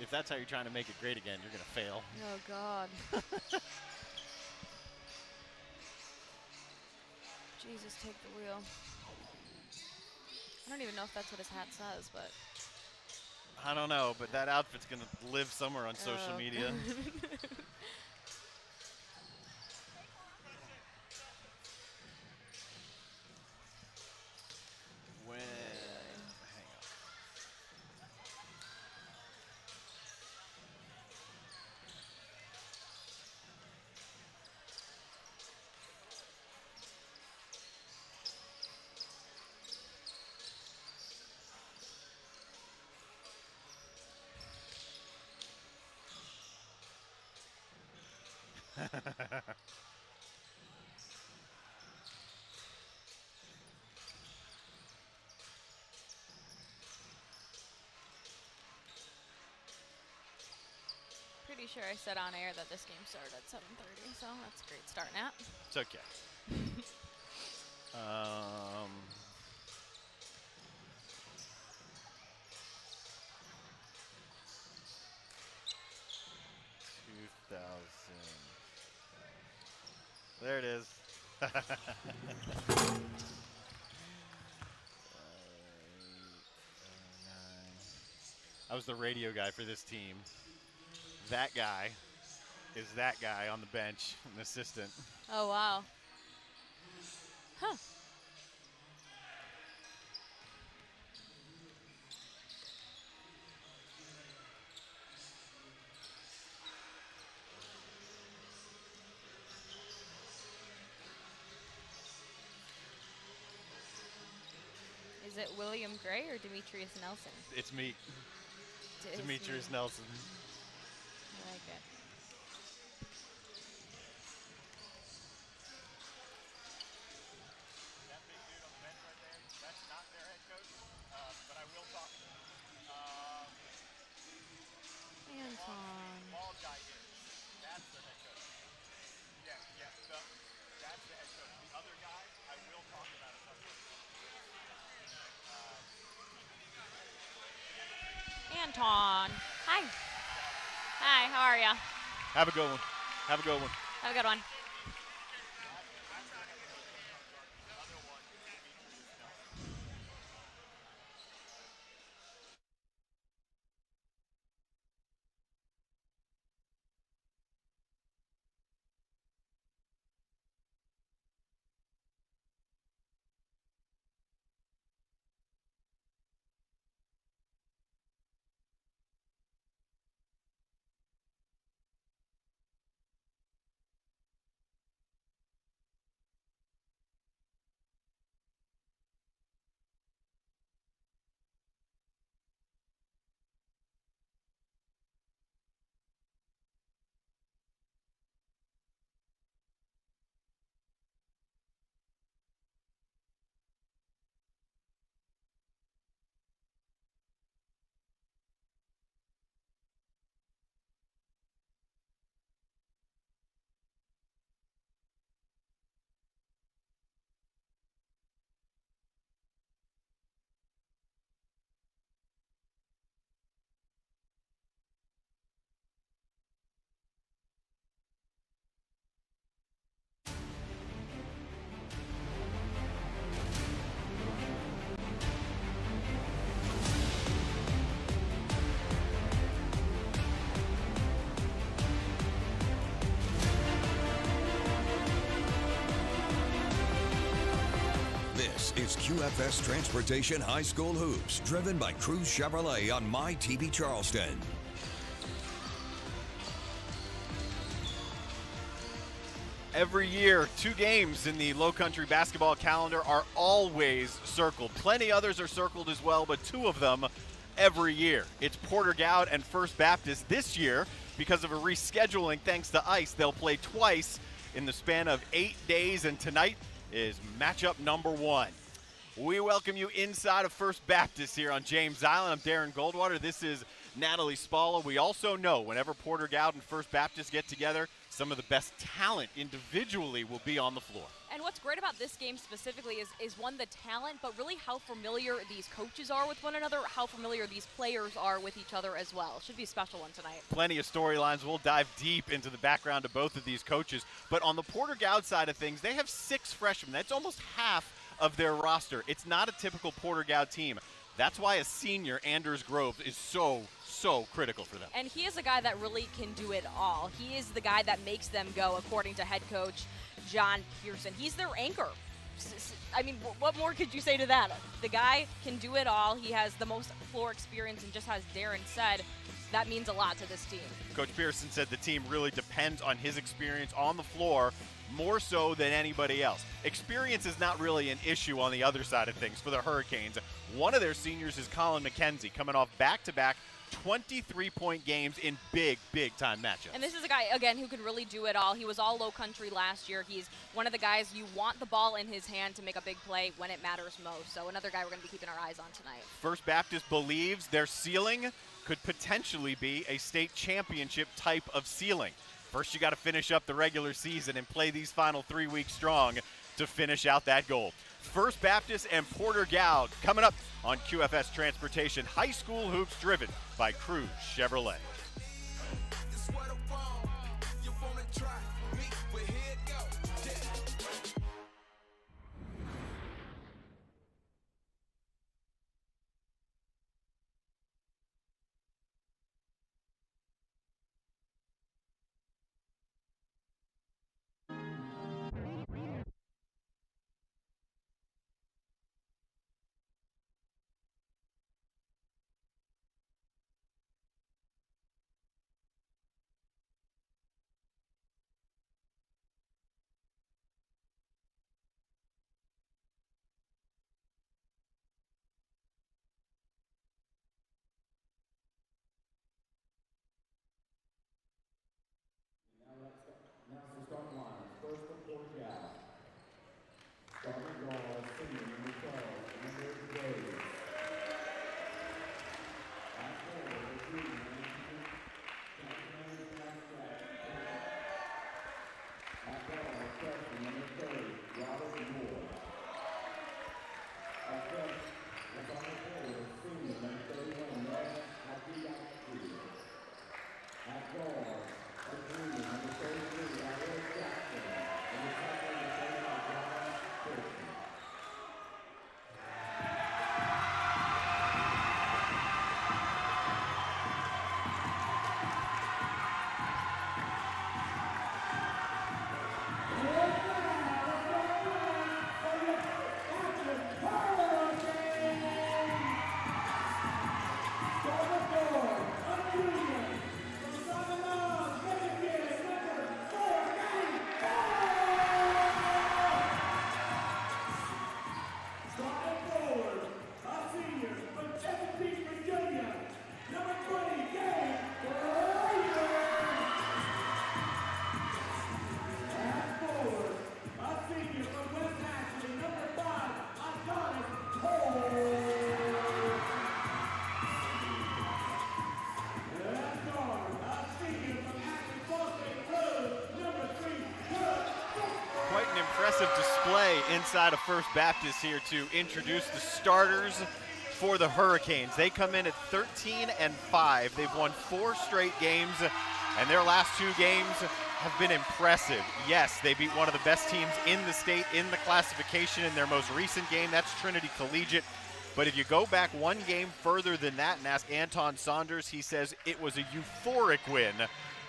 if that's how you're trying to make it great again, you're going to fail. Oh, God. Jesus, take the wheel. I don't even know if that's what his hat says, but. I don't know, but that outfit's going to live somewhere on social media. Pretty sure I said on air that this game started at 7:30, so that's a great start, Nat. It's okay. 2000. There it is. I was the radio guy for this team. That guy is that guy on the bench, an assistant. Oh, wow. Huh. Is it William Gray or Demetrius Nelson? It's me. Demetrius Nelson. I like it. That big dude on the bench right there, that's not their head coach, but I will talk. Anton. Bald guy here, that's their head coach. Yeah, that's the head coach. The other guy, I will talk about it. Anton. Hi. Hi, how are ya? Have a good one. Have a good one. Have a good one. It's QFS Transportation High School Hoops, driven by Cruz Chevrolet on My TV Charleston. Every year, 2 games in the Low Country basketball calendar are always circled. Plenty others are circled as well, but 2 of them every year. It's Porter-Gaud and First Baptist. This year, because of a rescheduling thanks to ice, they'll play twice in the span of 8 days, and tonight is matchup number 1. We welcome you inside of First Baptist here on James Island. I'm Darren Goldwater. This is Natalie Spalla. We also know whenever Porter-Gaud and First Baptist get together, some of the best talent individually will be on the floor. And what's great about this game specifically is one, the talent, but really how familiar these coaches are with one another, how familiar these players are with each other as well. Should be a special one tonight. Plenty of storylines. We'll dive deep into the background of both of these coaches. But on the Porter-Gaud side of things, they have 6 freshmen. That's almost half of their roster. It's not a typical Porter-Gaud team. That's why a senior, Anders Grove, is so critical for them. And he is a guy that really can do it all. He is the guy that makes them go, according to head coach John Pearson. He's their anchor. I mean, what more could you say to that? The guy can do it all. He has the most floor experience, and just as Darren said, that means a lot to this team. Coach Pearson said the team really depends on his experience on the floor more so than anybody else. Experience is not really an issue on the other side of things for the Hurricanes. One of their seniors is Colin Mckenzie, coming off back-to-back 23-point games in big-time matchups. And this is a guy, again, who can really do it all. He was all low country last year. He's one of the guys you want the ball in his hand to make a big play when it matters most. So another guy we're going to be keeping our eyes on tonight. First Baptist believes their ceiling could potentially be a state championship type of ceiling. First, you got to finish up the regular season and play these final 3 weeks strong to finish out that goal. First Baptist and Porter-Gaud coming up on QFS Transportation. High school hoops driven by Cruz Chevrolet. Impressive display inside of First Baptist here to introduce the starters for the Hurricanes. They come in at 13-5. They've won 4 straight games, and their last 2 games have been impressive. Yes, they beat one of the best teams in the state in the classification in their most recent game. That's Trinity Collegiate. But if you go back 1 game further than that and ask Anton Saunders, he says it was a euphoric win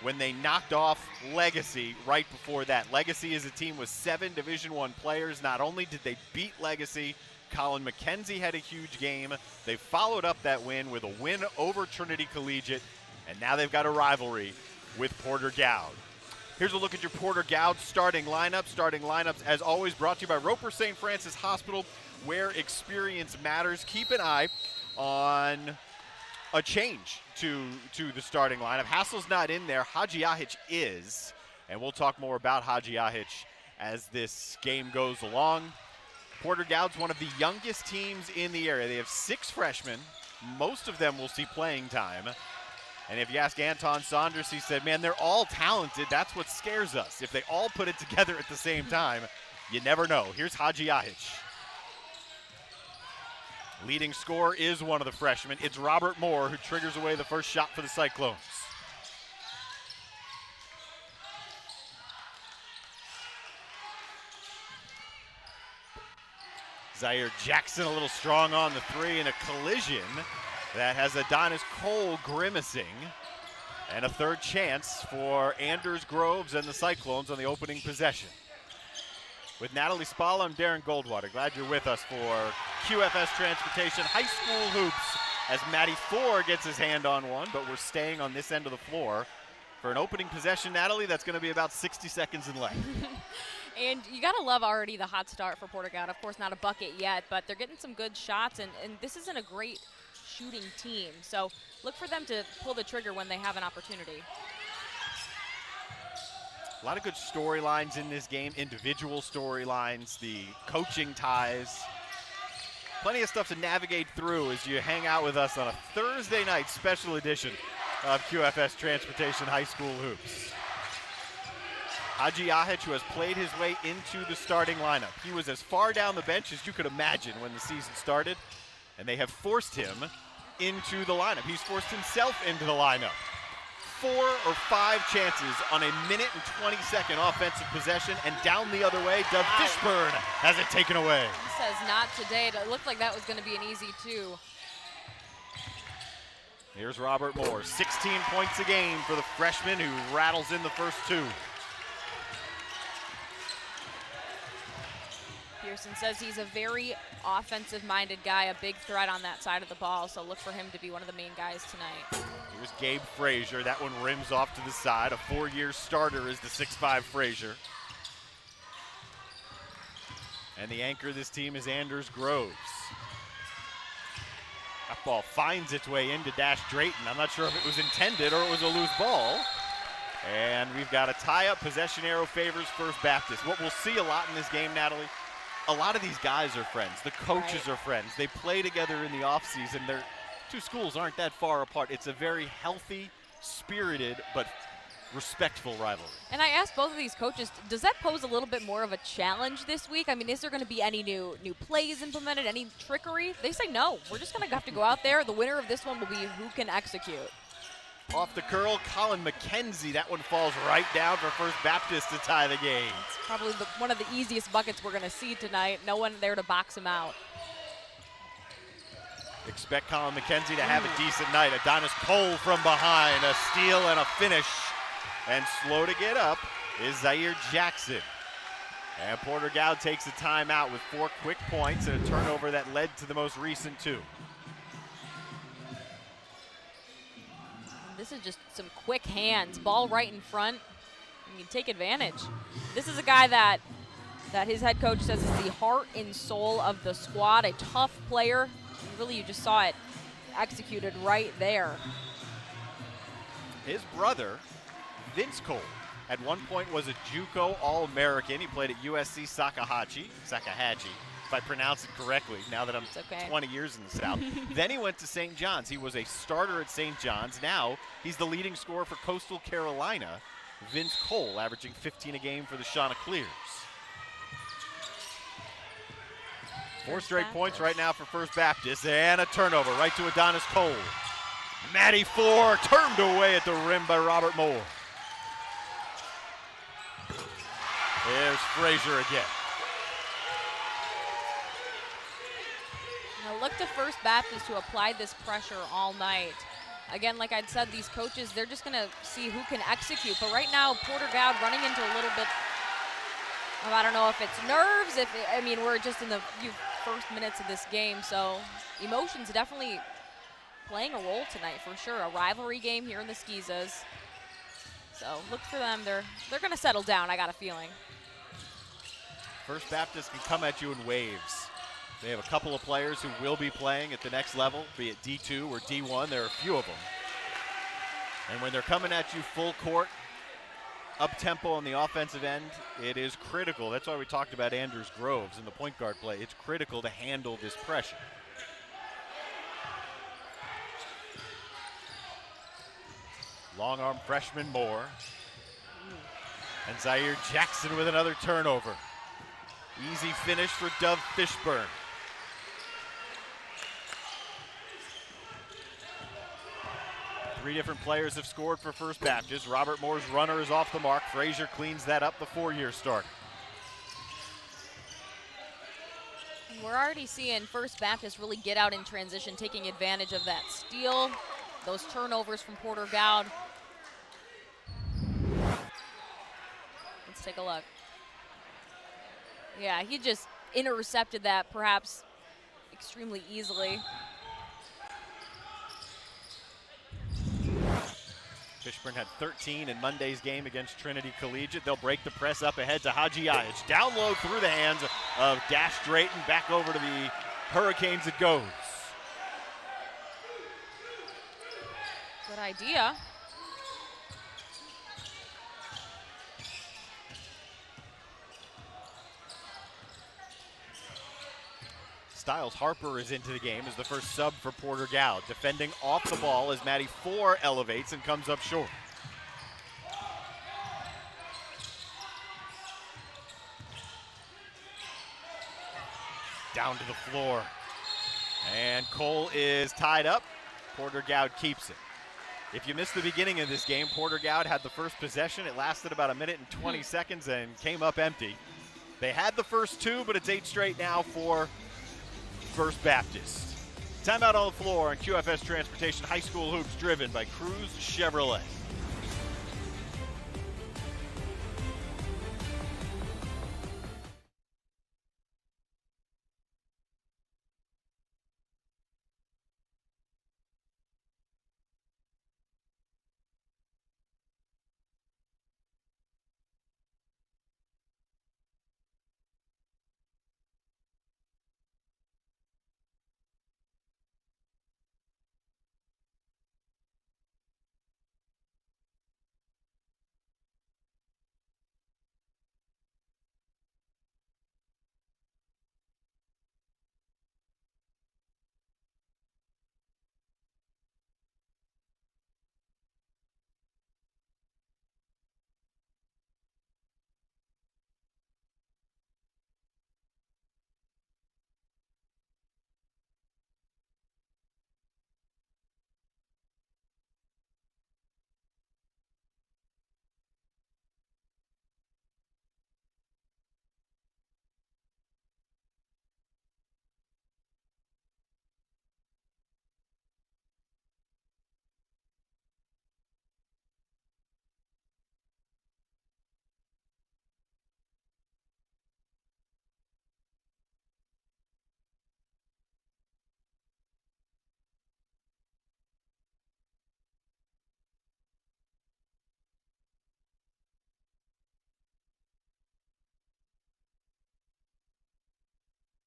when they knocked off Legacy right before that. Legacy is a team with 7 Division I players. Not only did they beat Legacy, Colin Mckenzie had a huge game. They followed up that win with a win over Trinity Collegiate, and now they've got a rivalry with Porter-Gaud. Here's a look at your Porter-Gaud starting lineup. Starting lineups, as always, brought to you by Roper St. Francis Hospital, where experience matters. Keep an eye on a change to the starting lineup. Hassel's not in there. Hadjiahic is, and we'll talk more about Hadjiahic as this game goes along. Porter-Gaud's one of the youngest teams in the area. They have 6 freshmen. Most of them will see playing time. And if you ask Anton Saunders, he said, man, they're all talented. That's what scares us. If they all put it together at the same time, you never know. Here's Haji Ahic. Leading scorer is one of the freshmen. It's Robert Moore who triggers away the first shot for the Cyclones. Xavier Jackson a little strong on the three in a collision that has Adonis Cole grimacing. And a third chance for Anders Groves and the Cyclones on the opening possession. With Natalie Spalla, I'm Darren Goldwater. Glad you're with us for QFS Transportation High School Hoops as Matty Ford gets his hand on one, but we're staying on this end of the floor for an opening possession, Natalie, that's going to be about 60 seconds in length. And you got to love already the hot start for Porter-Gaud. Of course, not a bucket yet, but they're getting some good shots, and this isn't a great shooting team. So look for them to pull the trigger when they have an opportunity. A lot of good storylines in this game, individual storylines, the coaching ties. Plenty of stuff to navigate through as you hang out with us on a Thursday night special edition of QFS Transportation High School Hoops. Haji Ahic, who has played his way into the starting lineup. He was as far down the bench as you could imagine when the season started, and they have forced him into the lineup. He's forced himself into the lineup. 4 or 5 chances on a minute and 20-second offensive possession, and down the other way, Doug Fishburne has it taken away. He says not today. It looked like that was going to be an easy 2. Here's Robert Moore, 16 points a game for the freshman who rattles in the first 2. Pearson says he's a very offensive-minded guy, a big threat on that side of the ball, so look for him to be one of the main guys tonight. Here's Gabe Frazier. That one rims off to the side. A 4-year starter is the 6'5 Frazier. And the anchor of this team is Anders Groves. That ball finds its way into Dash Drayton. I'm not sure if it was intended or it was a loose ball. And we've got a tie-up. Possession arrow favors First Baptist. What we'll see a lot in this game, Natalie, a lot of these guys are friends. The coaches are friends. They play together in the offseason. Their 2 schools aren't that far apart. It's a very healthy, spirited, but respectful rivalry. And I asked both of these coaches, does that pose a little bit more of a challenge this week? I mean, is there going to be any new plays implemented, any trickery? They say no. We're just going to have to go out there. The winner of this one will be who can execute. Off the curl, Colin Mckenzie. That one falls right down for First Baptist to tie the game. It's probably one of the easiest buckets we're going to see tonight. No one there to box him out. Expect Colin Mckenzie to have a decent night. Adonis Cole from behind, a steal and a finish. And slow to get up is Xavier Jackson. And Porter-Gaud takes a timeout with 4 quick points and a turnover that led to the most recent 2. This is just some quick hands. Ball right in front. You can take advantage. This is a guy that his head coach says is the heart and soul of the squad, a tough player. Really, you just saw it executed right there. His brother, Vince Cole, at one point was a JUCO All-American. He played at USC Sakahachi, if I pronounce it correctly, now that I'm 20 years in the South. Then he went to St. John's. He was a starter at St. John's. Now he's the leading scorer for Coastal Carolina. Vince Cole averaging 15 a game for the Chanticleers. 4 straight points right now for First Baptist, and a turnover right to Adonis Cole. Matty Ford turned away at the rim by Robert Moore. There's Frazier again. Now look to First Baptist, who applied this pressure all night. Again, like I'd said, these coaches, they're just going to see who can execute. But right now, Porter-Gaud running into a little bit of, I don't know if it's nerves, we're just in the first minutes of this game, so emotions definitely playing a role tonight for sure. A rivalry game here in the Skeezas. So look for them. They're going to settle down, I got a feeling. First Baptist can come at you in waves. They have a couple of players who will be playing at the next level, be it D2 or D1. There are a few of them. And when they're coming at you full court, up-tempo on the offensive end, it is critical. That's why we talked about Anders Groves in the point guard play. It's critical to handle this pressure. Long arm freshman Moore. And Xavier Jackson with another turnover. Easy finish for Dove Fishburne. Three different players have scored for First Baptist. Robert Moore's runner is off the mark. Frazier cleans that up, the four-year start. We're already seeing First Baptist really get out in transition, taking advantage of that steal, those turnovers from Porter-Gaud. Let's take a look. Yeah, he just intercepted that perhaps extremely easily. Fishburne had 13 in Monday's game against Trinity Collegiate. They'll break the press up ahead to Haji Ayich. Down low through the hands of Dash Drayton. Back over to the Hurricanes it goes. Good idea. Styles Harper is into the game as the first sub for Porter-Gaud. Defending off the ball as Maddie Four elevates and comes up short. Down to the floor. And Cole is tied up. Porter-Gaud keeps it. If you missed the beginning of this game, Porter-Gaud had the first possession. It lasted about 1 minute and 20 seconds and came up empty. They had the first two, but it's 8 straight now for First Baptist. Timeout on the floor on QFS Transportation High School Hoops, driven by Cruz Chevrolet.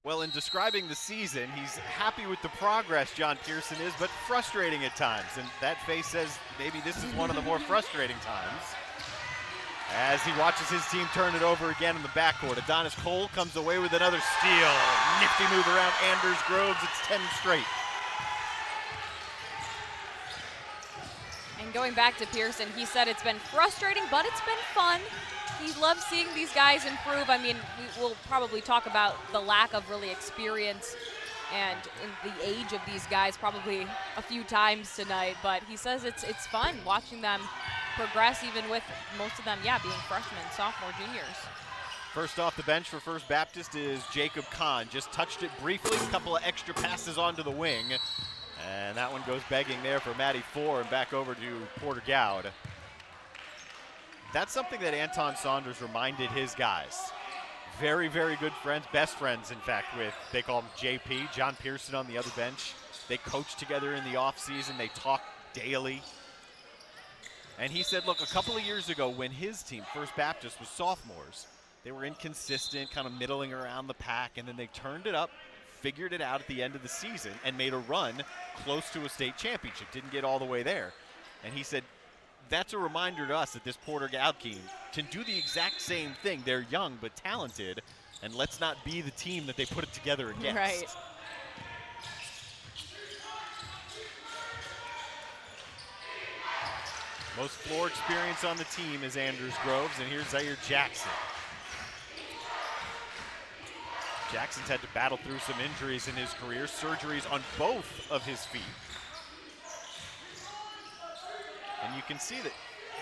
Well, in describing the season, he's happy with the progress John Pearson is, but frustrating at times. And that face says maybe this is one of the more frustrating times. As he watches his team turn it over again in the backcourt. Adonis Cole comes away with another steal. Nifty move around Anders Groves. It's 10 straight. And going back to Pearson, he said it's been frustrating, but it's been fun. He loves seeing these guys improve. I mean, we'll probably talk about the lack of really experience and in the age of these guys probably a few times tonight, but he says it's fun watching them progress, even with most of them, being freshmen, sophomore, juniors. First off the bench for First Baptist is Jacob Kahn. Just touched it briefly, a couple of extra passes onto the wing, and that one goes begging there for Maddie Four and back over to Porter-Gaud. That's something that Anton Saunders reminded his guys. Very, very good friends, best friends, in fact, with, they call him JP, John Pearson on the other bench. They coach together in the offseason. They talk daily. And he said, look, a couple of years ago when his team, First Baptist, was sophomores, they were inconsistent, kind of middling around the pack, and then they turned it up, figured it out at the end of the season, and made a run close to a state championship. Didn't get all the way there. And he said, that's a reminder to us that this Porter-Gaud team can do the exact same thing. They're young but talented, and let's not be the team that they put it together against. Right. Most floor experience on the team is Anders Groves, and here's Xavier Jackson. Jackson's had to battle through some injuries in his career, surgeries on both of his feet. And you can see that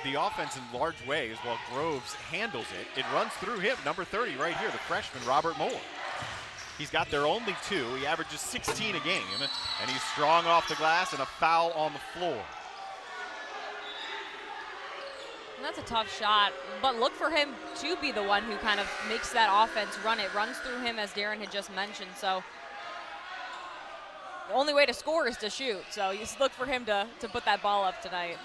the offense in large ways, while Groves handles it, it runs through him, number 30 right here, the freshman Robert Moore. He's got their only 2. He averages 16 a game, and he's strong off the glass and a foul on the floor. That's a tough shot, but look for him to be the one who kind of makes that offense run. It runs through him, as Darren had just mentioned, so the only way to score is to shoot, so you just look for him to put that ball up tonight.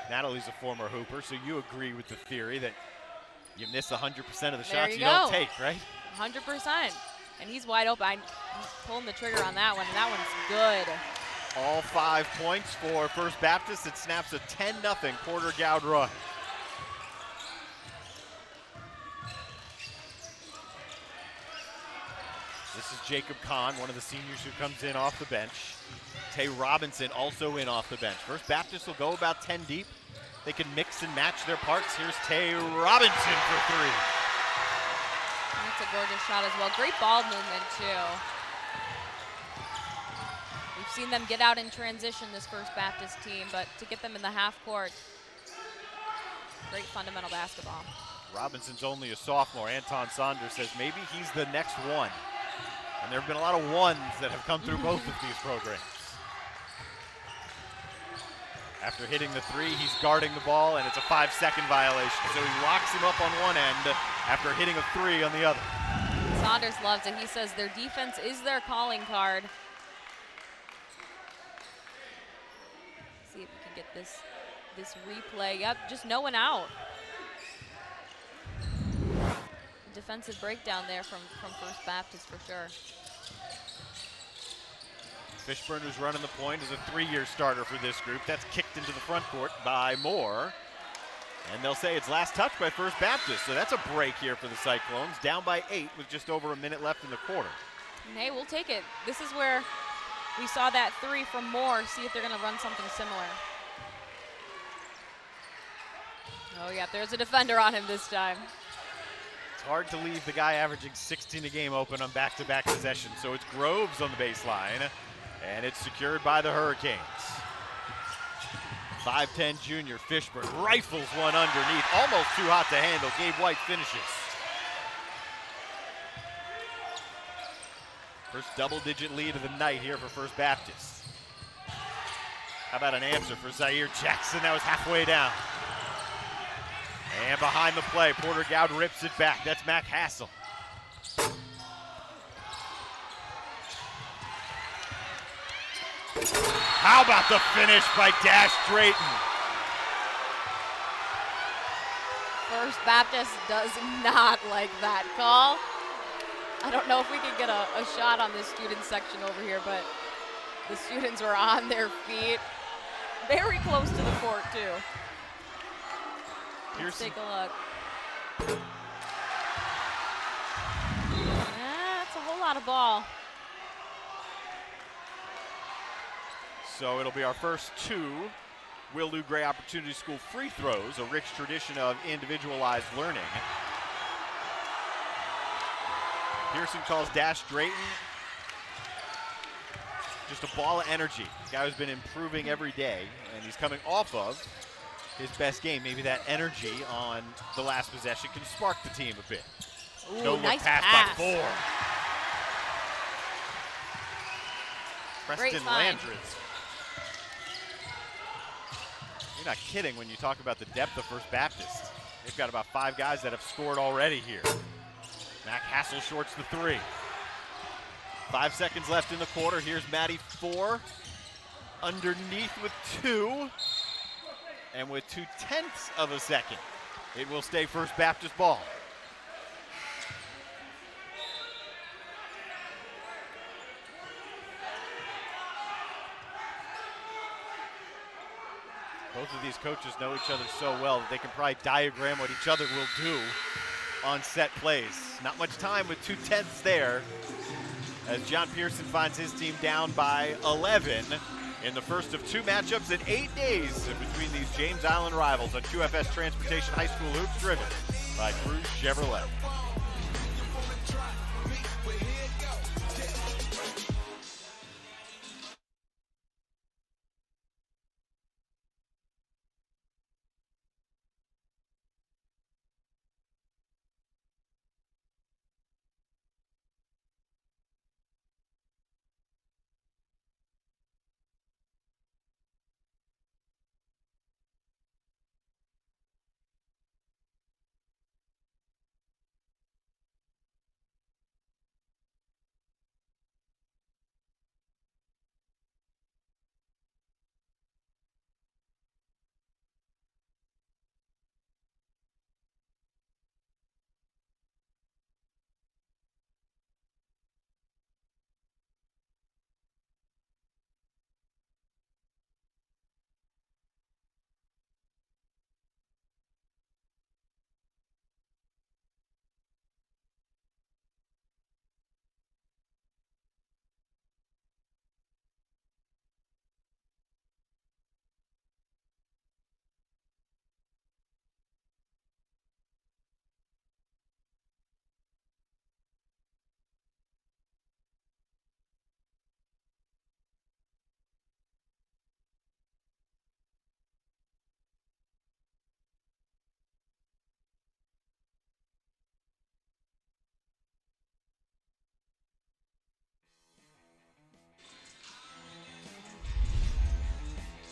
Natalie's a former hooper, so you agree with the theory that you miss 100% of the There shots you go. don't take, right? 100%, and he's wide open. I'm pulling the trigger on that one, and that one's good. All 5 points for First Baptist. It snaps a 10-0 Porter-Gaud run. This is Jacob Kahn, one of the seniors who comes in off the bench. Tay Robinson also in off the bench. First Baptist will go about 10 deep. They can mix and match their parts. Here's Tay Robinson for 3. That's a gorgeous shot as well. Great ball movement, too. We've seen them get out in transition, this First Baptist team, but to get them in the half court, great fundamental basketball. Robinson's only a sophomore. Anton Saunders says maybe he's the next one. And there have been a lot of ones that have come through both of these programs. After hitting the 3, he's guarding the ball, and it's a 5-second violation. So he locks him up on one end after hitting a 3 on the other. Saunders loves it. He says their defense is their calling card. See if we can get this replay. Yep, just no one out. Defensive breakdown there from First Baptist for sure. Fishburne, who's running the point, is a 3-year starter for this group. That's kicked into the front court by Moore. And they'll say it's last touch by First Baptist. So that's a break here for the Cyclones. Down by 8 with just over a minute left in the quarter. And hey, we'll take it. This is where we saw that 3 from Moore. See if they're going to run something similar. Oh, yeah, there's a defender on him this time. It's hard to leave the guy averaging 16 a game open on back-to-back possessions. So it's Groves on the baseline, and it's secured by the Hurricanes. 5'10" junior Fishburne rifles one underneath, almost too hot to handle. Gabe White finishes. First double-digit lead of the night here for First Baptist. How about an answer for Xavier Jackson? That was halfway down. And behind the play, Porter-Gaud rips it back. That's Mac Hassel. How about the finish by Dash Drayton? First Baptist does not like that call. I don't know if we can get a shot on this student section over here, but the students were on their feet. Very close to the court, too. Let's take a look. That's a whole lot of ball. So it'll be our first 2 Will Lou Gray Opportunity School free throws, a rich tradition of individualized learning. Pearson calls Dash Drayton just a ball of energy. The guy who's been improving every day, and he's coming off of his best game. Maybe that energy on the last possession can spark the team a bit. Ooh, No look nice pass by 4. Preston find. Landreth. You're not kidding when you talk about the depth of First Baptist. They've got about 5 guys that have scored already here. Mac Hassel shorts the 3. 5 seconds left in the quarter. Here's Matty 4. Underneath with 2. And with 0.2 of a second, it will stay First Baptist ball. Both of these coaches know each other so well that they can probably diagram what each other will do on set plays. Not much time with 0.2 there as John Pearson finds his team down by 11. in the first of 2 matchups in 8 days between these James Island rivals on QFS Transportation High School Hoops, driven by Cruz Chevrolet.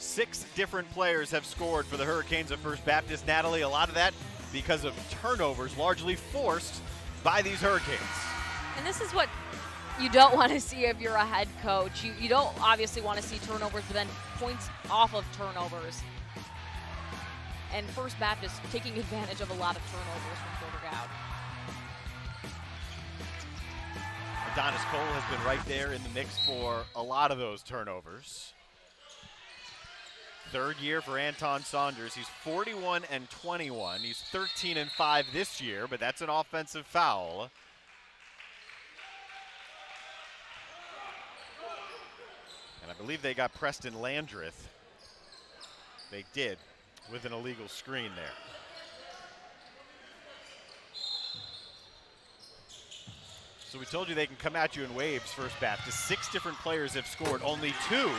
Six different players have scored for the Hurricanes of First Baptist. Natalie, a lot of that because of turnovers largely forced by these Hurricanes. And this is what you don't want to see if you're a head coach. You don't obviously want to see turnovers, but then points off of turnovers. And First Baptist taking advantage of a lot of turnovers from Porter-Gaud. Adonis Cole has been right there in the mix for a lot of those turnovers. Third year for Anton Saunders. He's 41-21. He's 13-5 this year, but that's an offensive foul. And I believe they got Preston Landreth. They did, with an illegal screen there. So we told you they can come at you in waves, First Baptist. 6 different players have scored, only 2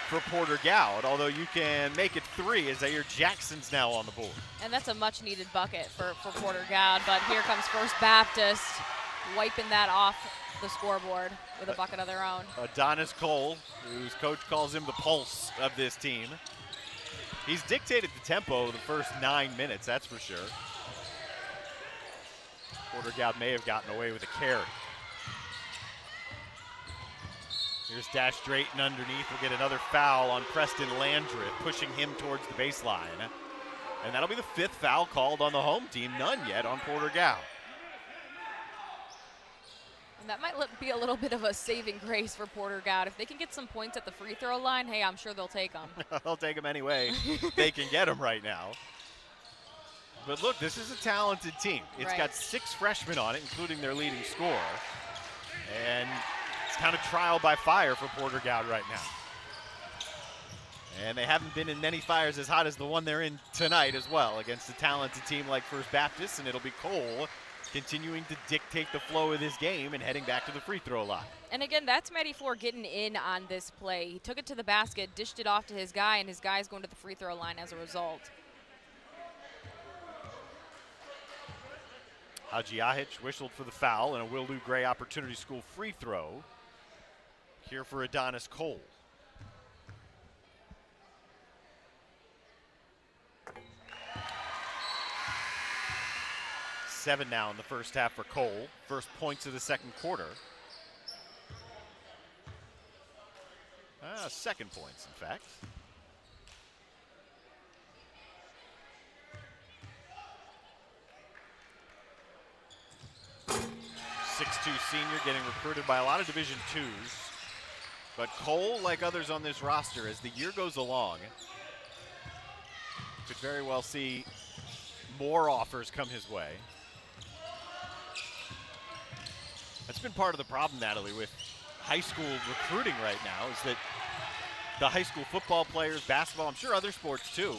for Porter-Gaud, although you can make it 3 as Xavier Jackson's now on the board. And that's a much-needed bucket for Porter-Gaud, but here comes First Baptist wiping that off the scoreboard with a bucket of their own. Adonis Cole, whose coach calls him the pulse of this team. He's dictated the tempo the first 9 minutes, that's for sure. Porter-Gaud may have gotten away with a carry. Here's Dash Drayton underneath. We'll get another foul on Preston Landreth, pushing him towards the baseline. And that'll be the 5th foul called on the home team. None yet on Porter-Gaud. And that might be a little bit of a saving grace for Porter-Gaud. If they can get some points at the free throw line, hey, I'm sure they'll take them. They'll take them anyway. They can get them right now. But look, this is a talented team. It's got 6 freshmen on it, including their leading scorer. And it's kind of trial by fire for Porter-Gaud right now. And they haven't been in many fires as hot as the one they're in tonight as well, against a talented team like First Baptist, and it'll be Cole continuing to dictate the flow of this game and heading back to the free throw line. And again, that's Matty Floor getting in on this play. He took it to the basket, dished it off to his guy, and his guy's going to the free throw line as a result. Haji Ahic whistled for the foul, and a Will Lou Gray Opportunity School free throw here for Adonis Cole. Seven now in the first half for Cole. First points of the second quarter. Second points, in fact. Senior getting recruited by a lot of Division IIs. But Cole, like others on this roster, as the year goes along, could very well see more offers come his way. That's been part of the problem, Natalie, with high school recruiting right now, is that the high school football players, basketball, I'm sure other sports too,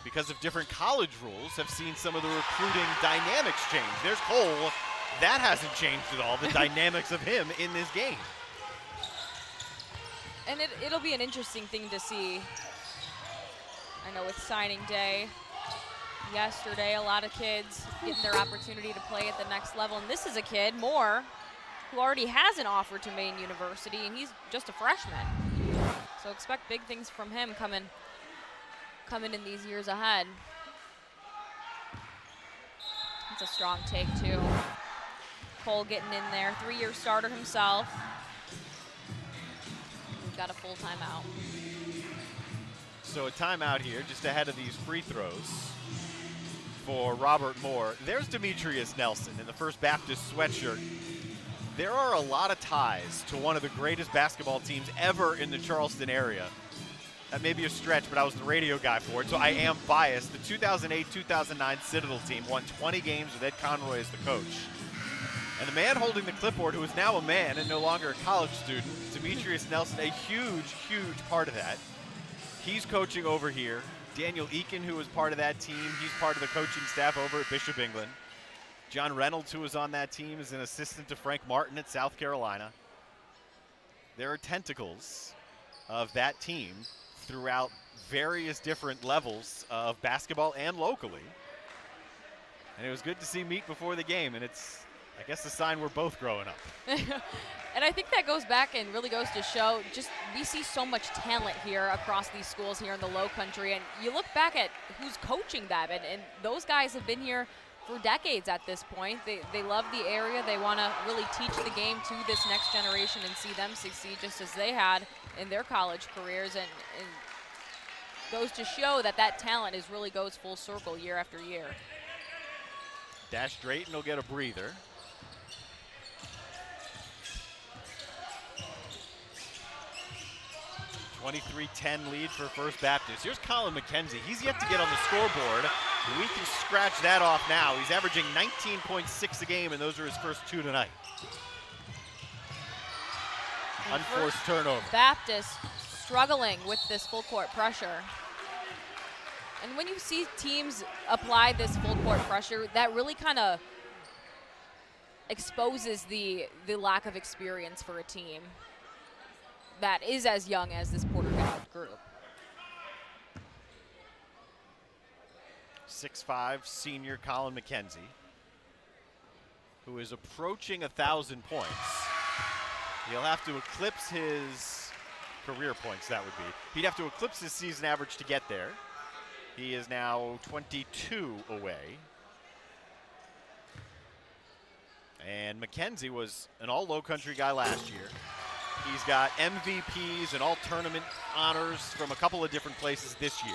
because of different college rules, have seen some of the recruiting dynamics change. There's Cole. That hasn't changed at all, the dynamics of him in this game. And it'll be an interesting thing to see. I know with signing day yesterday, a lot of kids getting their opportunity to play at the next level. And this is a kid, Moore, who already has an offer to Maine University, and he's just a freshman. So expect big things from him coming in these years ahead. It's a strong take, too. Cole getting in there, 3-year starter himself. We've got a full timeout. So a timeout here, just ahead of these free throws for Robert Moore. There's Demetrius Nelson in the First Baptist sweatshirt. There are a lot of ties to one of the greatest basketball teams ever in the Charleston area. That may be a stretch, but I was the radio guy for it, so I am biased. The 2008-2009 Citadel team won 20 games with Ed Conroy as the coach. And the man holding the clipboard, who is now a man and no longer a college student, Demetrius Nelson, a huge, huge part of that. He's coaching over here. Daniel Eakin, who was part of that team, he's part of the coaching staff over at Bishop England. John Reynolds, who was on that team, is an assistant to Frank Martin at South Carolina. There are tentacles of that team throughout various different levels of basketball and locally. And it was good to see meet before the game, and it's, I guess, a sign we're both growing up. And I think that goes back and really goes to show just we see so much talent here across these schools here in the Low Country. And you look back at who's coaching them, and those guys have been here for decades at this point. They love the area. They want to really teach the game to this next generation and see them succeed just as they had in their college careers. And goes to show that that talent really goes full circle year after year. Dash Drayton will get a breather. 23-10 lead for First Baptist. Here's Colin Mckenzie. He's yet to get on the scoreboard. We can scratch that off now. He's averaging 19.6 a game, and those are his first 2 tonight. Unforced turnover. Baptist struggling with this full court pressure. And when you see teams apply this full court pressure, that really kind of exposes the lack of experience for a team that is as young as this Porter-Gaud group. 6'5" senior Colin Mckenzie, who is approaching 1,000 points. He'll have to eclipse his career points, that would be. He'd have to eclipse his season average to get there. He is now 22 away. And Mckenzie was an all-Low Country guy last year. He's got MVPs and all tournament honors from a couple of different places this year.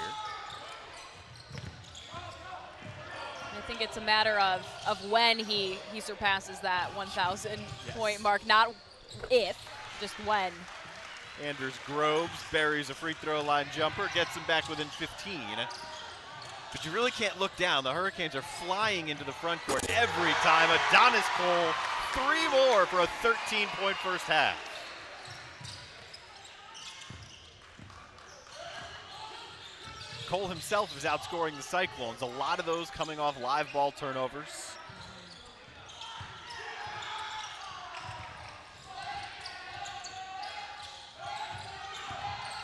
I think it's a matter of when he surpasses that 1,000 point mark, not if, just when. Anders Groves buries a free throw line jumper, gets him back within 15. But you really can't look down. The Hurricanes are flying into the front court every time. Adonis Cole, 3 more for a 13-point first half. Cole himself is outscoring the Cyclones. A lot of those coming off live ball turnovers.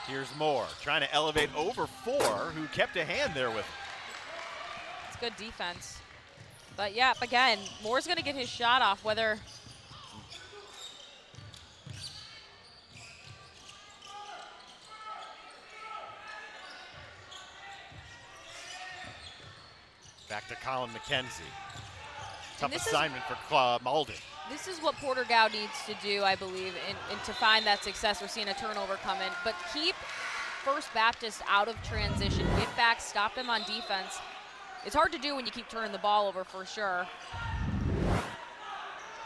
Here's Moore trying to elevate over 4, who kept a hand there with him. It's good defense. But yeah, again, Moore's going to get his shot off, whether back to Colin Mckenzie. Tough assignment for Malden. This is what Porter-Gaud needs to do, I believe, and to find that success. We're seeing a turnover come in, but keep First Baptist out of transition. Get back, stop them on defense. It's hard to do when you keep turning the ball over, for sure.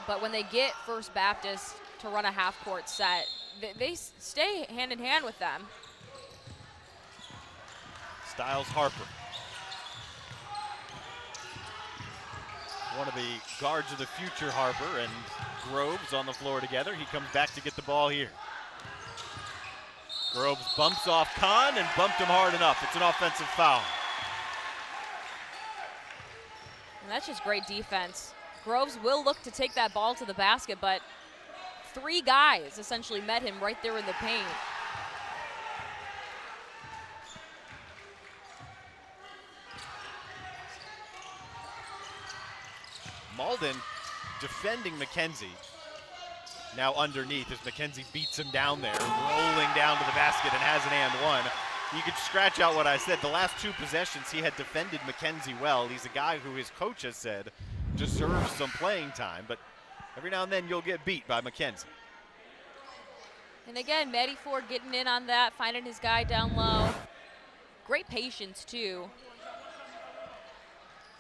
But when they get First Baptist to run a half-court set, they stay hand-in-hand with them. Styles Harper. One of the guards of the future, Harper, and Groves on the floor together. He comes back to get the ball here. Groves bumps off Kahn and bumped him hard enough. It's an offensive foul. And that's just great defense. Groves will look to take that ball to the basket, but 3 guys essentially met him right there in the paint. Malden defending Mckenzie. Now underneath as Mckenzie beats him down there, rolling down to the basket and has an and one. You could scratch out what I said. The last 2 possessions he had defended Mckenzie well. He's a guy who his coach has said deserves some playing time, but every now and then you'll get beat by Mckenzie. And again, Matty Ford getting in on that, finding his guy down low. Great patience too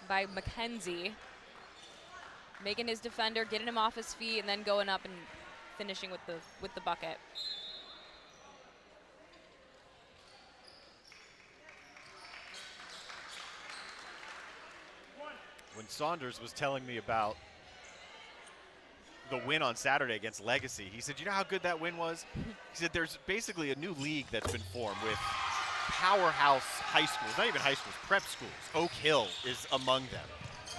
by Mackenzie. Making his defender, getting him off his feet, and then going up and finishing with the bucket. When Saunders was telling me about the win on Saturday against Legacy, he said, you know how good that win was? He said there's basically a new league that's been formed with powerhouse high schools, not even high schools, prep schools. Oak Hill is among them.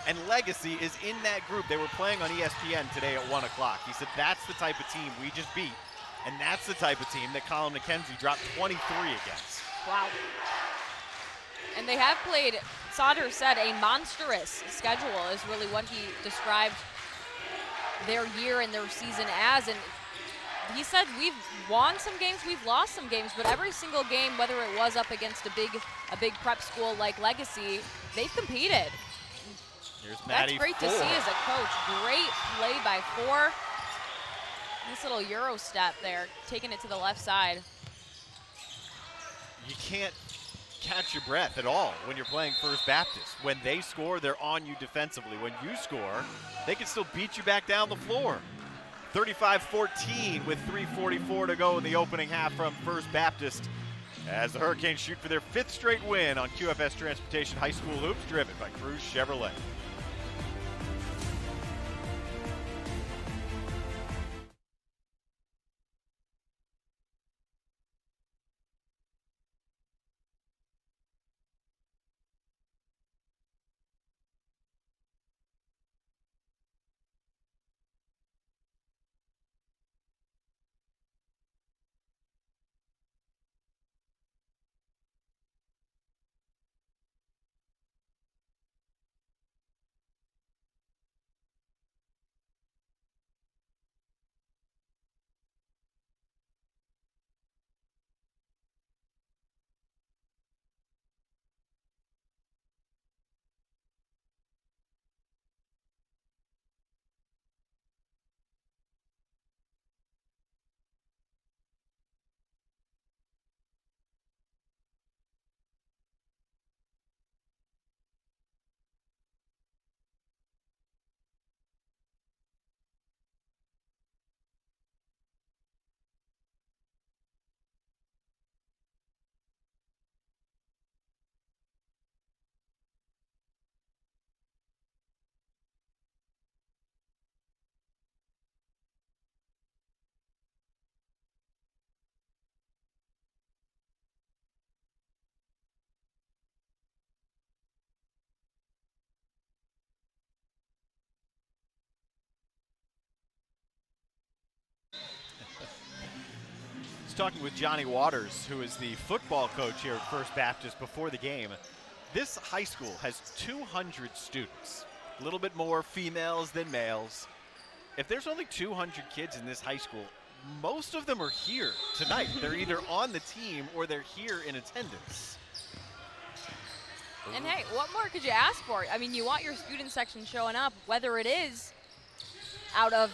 And Legacy is in that group. They were playing on ESPN today at 1 o'clock. He said that's the type of team we just beat, and that's the type of team that Colin Mckenzie dropped 23 against. Wow. And they have played, Saunders said, a monstrous schedule is really what he described their year and their season as. And he said we've won some games, we've lost some games, but every single game, whether it was up against a big prep school like Legacy, they've competed. Here's Matty That's great Ford. to see as a coach. Great play by Ford. Nice little Euro step there, taking it to the left side. You can't catch your breath at all when you're playing First Baptist. When they score, they're on you defensively. When you score, they can still beat you back down the floor. 35-14 with 3:44 to go in the opening half from First Baptist as the Hurricanes shoot for their 5th straight win on QFS Transportation High School Hoops, driven by Cruz Chevrolet. Talking with Johnny Waters, who is the football coach here at First Baptist before the game. This high school has 200 students, a little bit more females than males. If there's only 200 kids in this high school, most of them are here tonight. They're either on the team or they're here in attendance. And hey, what more could you ask for? I mean, you want your student section showing up, whether it is out of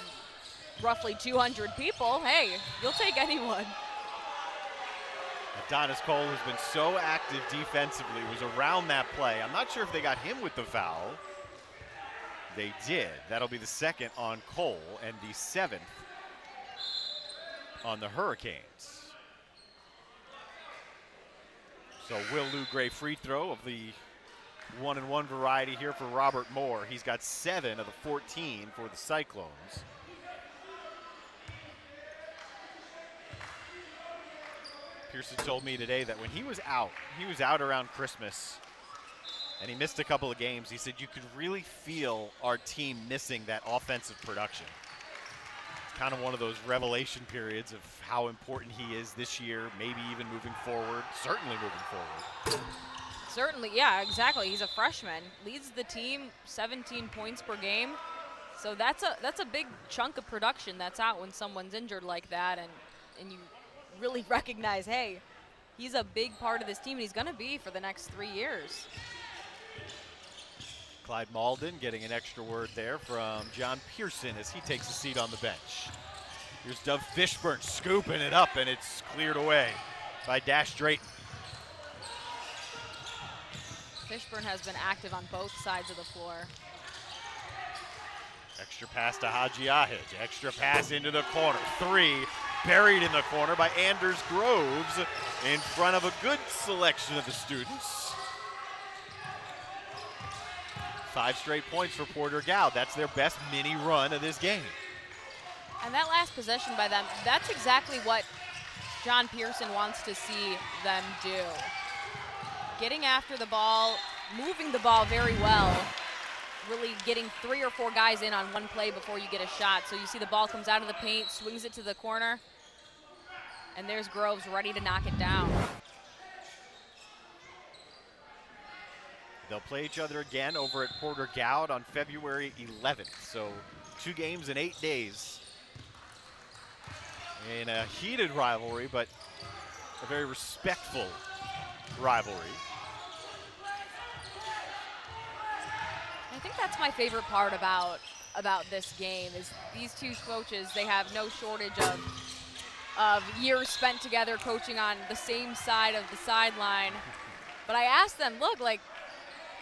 roughly 200 people, hey, you'll take anyone. Adonis Cole, who's been so active defensively, was around that play. I'm not sure if they got him with the foul. They did. That'll be the 2nd on Cole and the 7th on the Hurricanes. So Will Lou Gray free throw of the 1-and-1 variety here for Robert Moore. He's got 7 of the 14 for the Cyclones. Pearson told me today that when he was out around Christmas, and he missed a couple of games. He said you could really feel our team missing that offensive production. It's kind of one of those revelation periods of how important he is this year, maybe even moving forward, certainly moving forward. Certainly, yeah, exactly. He's a freshman, leads the team 17 points per game. So that's a big chunk of production that's out when someone's injured like that, and you really recognize, hey, he's a big part of this team, and he's going to be for the next 3 years. Clyde Malden getting an extra word there from John Pearson as he takes a seat on the bench. Here's Dove Fishburne scooping it up, and it's cleared away by Dash Drayton. Fishburne has been active on both sides of the floor. Extra pass to Hadjiahid. Extra pass into the corner. 3 buried in the corner by Anders Groves in front of a good selection of the students. 5 straight points for Porter-Gaud. That's their best mini run of this game. And that last possession by them, that's exactly what John Pearson wants to see them do. Getting after the ball, moving the ball very well, really getting 3 or 4 guys in on one play before you get a shot. So you see the ball comes out of the paint, swings it to the corner, and there's Groves ready to knock it down. They'll play each other again over at Porter-Gaud on February 11th. So 2 games in 8 days in a heated rivalry, but a very respectful rivalry. I think that's my favorite part about this game is these two coaches, they have no shortage of years spent together coaching on the same side of the sideline. But I asked them, look, like,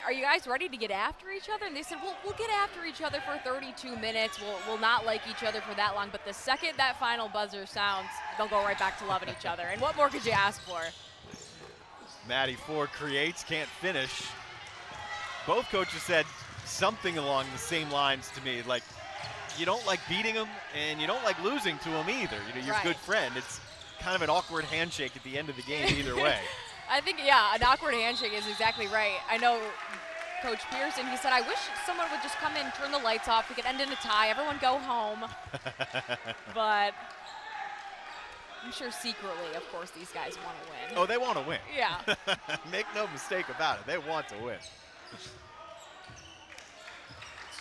are you guys ready to get after each other? And they said, we'll get after each other for 32 minutes. We'll not like each other for that long. But the second that final buzzer sounds, they'll go right back to loving each other. And what more could you ask for? Maddie Ford creates, can't finish. Both coaches said something along the same lines to me, like, you don't like beating him and you don't like losing to him either. You know, you're a good friend. It's kind of an awkward handshake at the end of the game either way. I think, yeah, an awkward handshake is exactly right. I know Coach Pearson, he said, I wish someone would just come in, turn the lights off, we could end in a tie, everyone go home. But I'm sure secretly, of course, these guys want to win. Oh, they want to win. Yeah. Make no mistake about it. They want to win. It's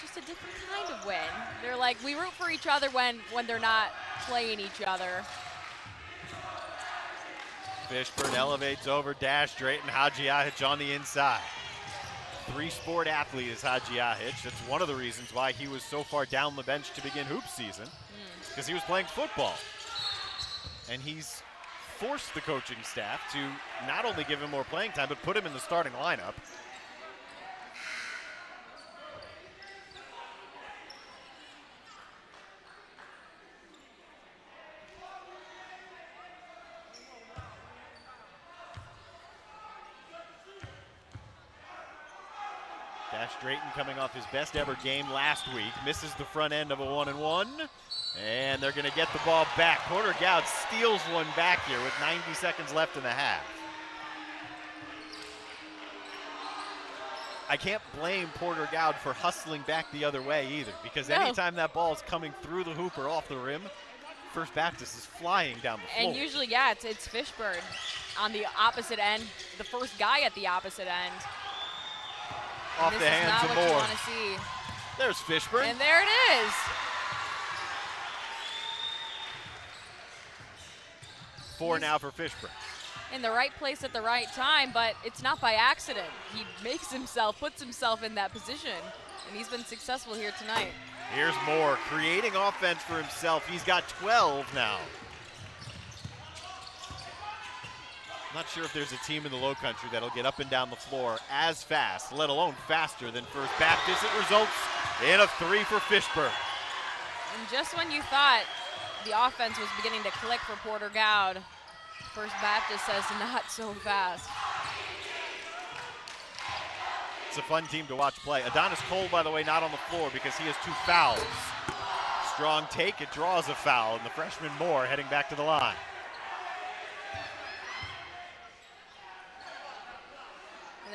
just a different kind of win. They're like, we root for each other when they're not playing each other. Fishburne elevates over Dash Drayton. Hadjiahid on the inside. 3-sport athlete is Hadjiahid. That's one of the reasons why he was so far down the bench to begin hoop season, because he was playing football. And he's forced the coaching staff to not only give him more playing time, but put him in the starting lineup. Dash Drayton coming off his best ever game last week. Misses the front end of a 1-and-1. And they're going to get the ball back. Porter-Gaud steals one back here with 90 seconds left in the half. I can't blame Porter-Gaud for hustling back the other way either, because anytime that ball is coming through the hoop or off the rim, First Baptist is flying down the floor. And usually, yeah, it's Fishburne on the opposite end, the first guy at the opposite end. Off the hands of Moore. You want to see. There's Fishburne. And there it is. 4 now for Fishburne. In the right place at the right time, but it's not by accident. He puts himself in that position, and he's been successful here tonight. Here's Moore creating offense for himself. He's got 12 now. Not sure if there's a team in the Low Country that'll get up and down the floor as fast, let alone faster than First Baptist. It results in a 3 for Fishburne. And just when you thought the offense was beginning to click for Porter-Gaud, First Baptist says not so fast. It's a fun team to watch play. Adonis Cole, by the way, not on the floor because he has 2 fouls. Strong take, it draws a foul, and the freshman Moore heading back to the line.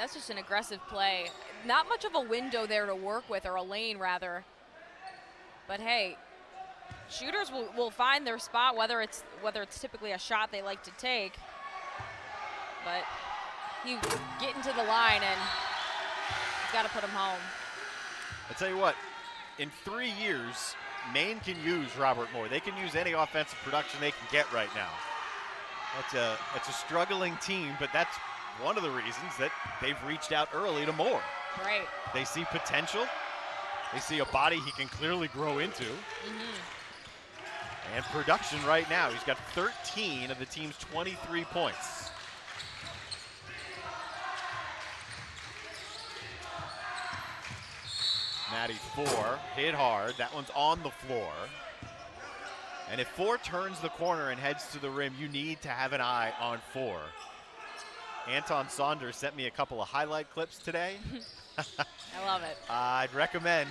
That's just an aggressive play. Not much of a window there to work with, or a lane rather. But hey, shooters will find their spot, whether it's typically a shot they like to take. But he's getting to the line, and he's got to put him home. I tell you what, in 3 years, Maine can use Robert Moore. They can use any offensive production they can get right now. It's a struggling team, but that's one of the reasons that they've reached out early to Moore. Right. They see potential. They see a body he can clearly grow into. And production right now. He's got 13 of the team's 23 points. Maddie 4, hit hard. That one's on the floor. And if 4 turns the corner and heads to the rim, you need to have an eye on 4. Anton Saunders sent me a couple of highlight clips today. I love it. I'd recommend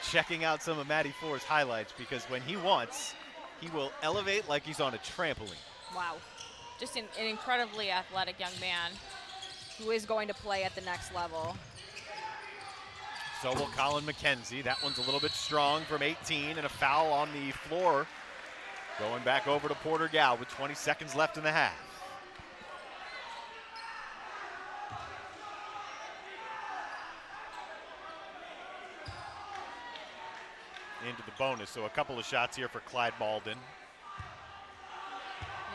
checking out some of Maddie 4's highlights, because when he wants, he will elevate like he's on a trampoline. Wow. Just an incredibly athletic young man who is going to play at the next level. So will Colin Mckenzie. That one's a little bit strong from 18, and a foul on the floor. Going back over to Porter-Gaud with 20 seconds left in the half. Into the bonus, so a couple of shots here for Clyde Malden.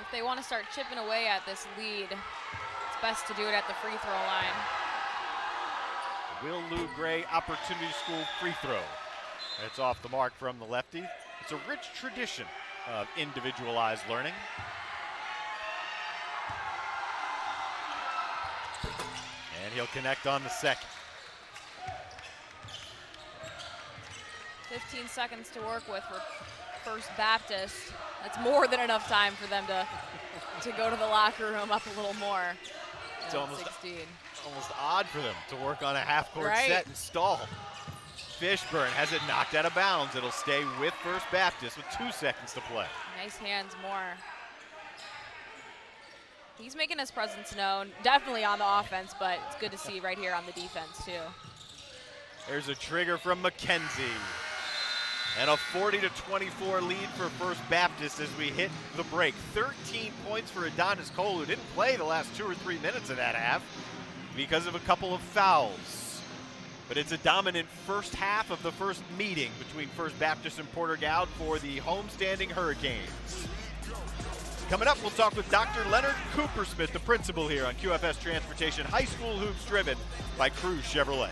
If they want to start chipping away at this lead, it's best to do it at the free throw line. Will Lou Gray Opportunity School free throw. It's off the mark from the lefty. It's a rich tradition of individualized learning. And he'll connect on the second. 15 seconds to work with for First Baptist. That's more than enough time for them to go to the locker room up a little more. It's almost 16. Almost odd for them to work on a half-court Right. set and stall. Fishburne has it knocked out of bounds. It'll stay with First Baptist with 2 seconds to play. Nice hands, Moore. He's making his presence known, definitely on the offense, but it's good to see right here on the defense too. There's a trigger from Mackenzie. And a 40-24 lead for First Baptist as we hit the break. 13 points for Adonis Cole, who didn't play the last 2 or 3 minutes of that half because of a couple of fouls. But it's a dominant first half of the first meeting between First Baptist and Porter-Gaud for the homestanding Hurricanes. Coming up, we'll talk with Dr. Leonard Coopersmith, the principal here on QFS Transportation High School Hoops, driven by Cruz Chevrolet.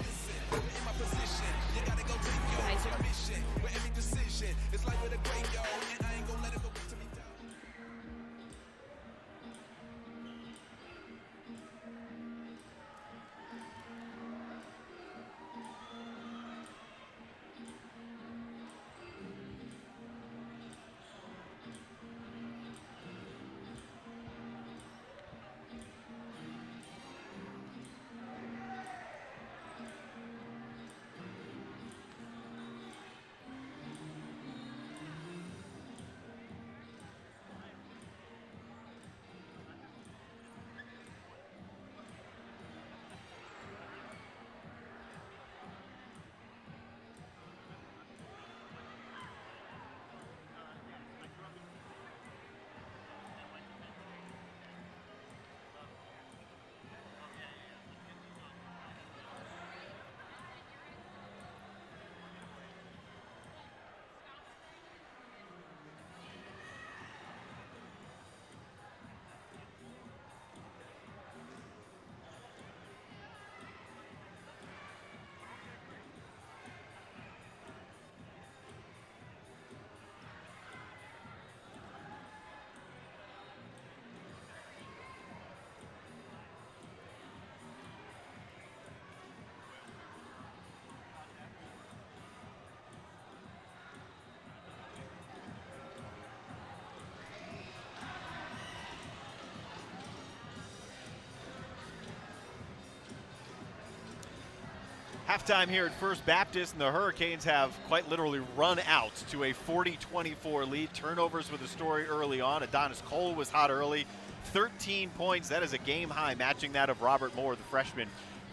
Halftime here at First Baptist, and the Hurricanes have quite literally run out to a 40-24 lead. Turnovers were the story early on. Adonis Cole was hot early. 13 points. That is a game high, matching that of Robert Moore, the freshman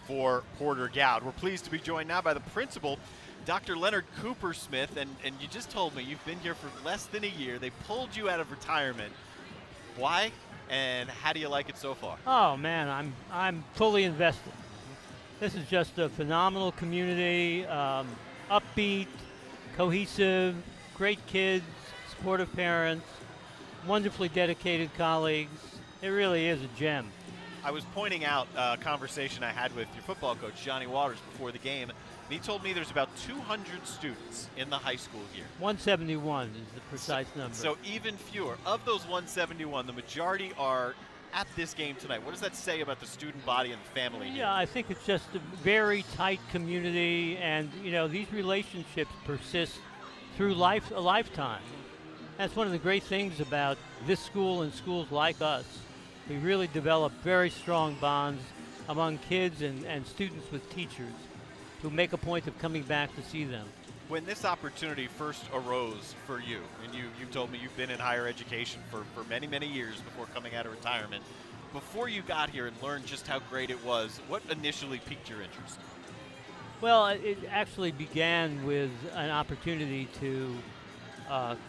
for Porter-Gaud. We're pleased to be joined now by the principal, Dr. Leonard Cooper-Smith, and you just told me you've been here for less than a year. They pulled you out of retirement. Why, and how do you like it so far? Oh man, I'm fully invested. This is just a phenomenal community, upbeat, cohesive, great kids, supportive parents, wonderfully dedicated colleagues. It really is a gem. I was pointing out a conversation I had with your football coach, Johnny Waters, before the game, and he told me there's about 200 students in the high school here. 171 is the precise number. So even fewer. Of those 171, the majority are at this game tonight. What does that say about the student body and the family here? Yeah, I think it's just a very tight community, and you know, these relationships persist through a lifetime. That's one of the great things about this school and schools like us. We really develop very strong bonds among kids and students with teachers who make a point of coming back to see them. When this opportunity first arose for you, and you told me you've been in higher education for many, many years before coming out of retirement, before you got here and learned just how great it was, what initially piqued your interest? Well, it actually began with an opportunity to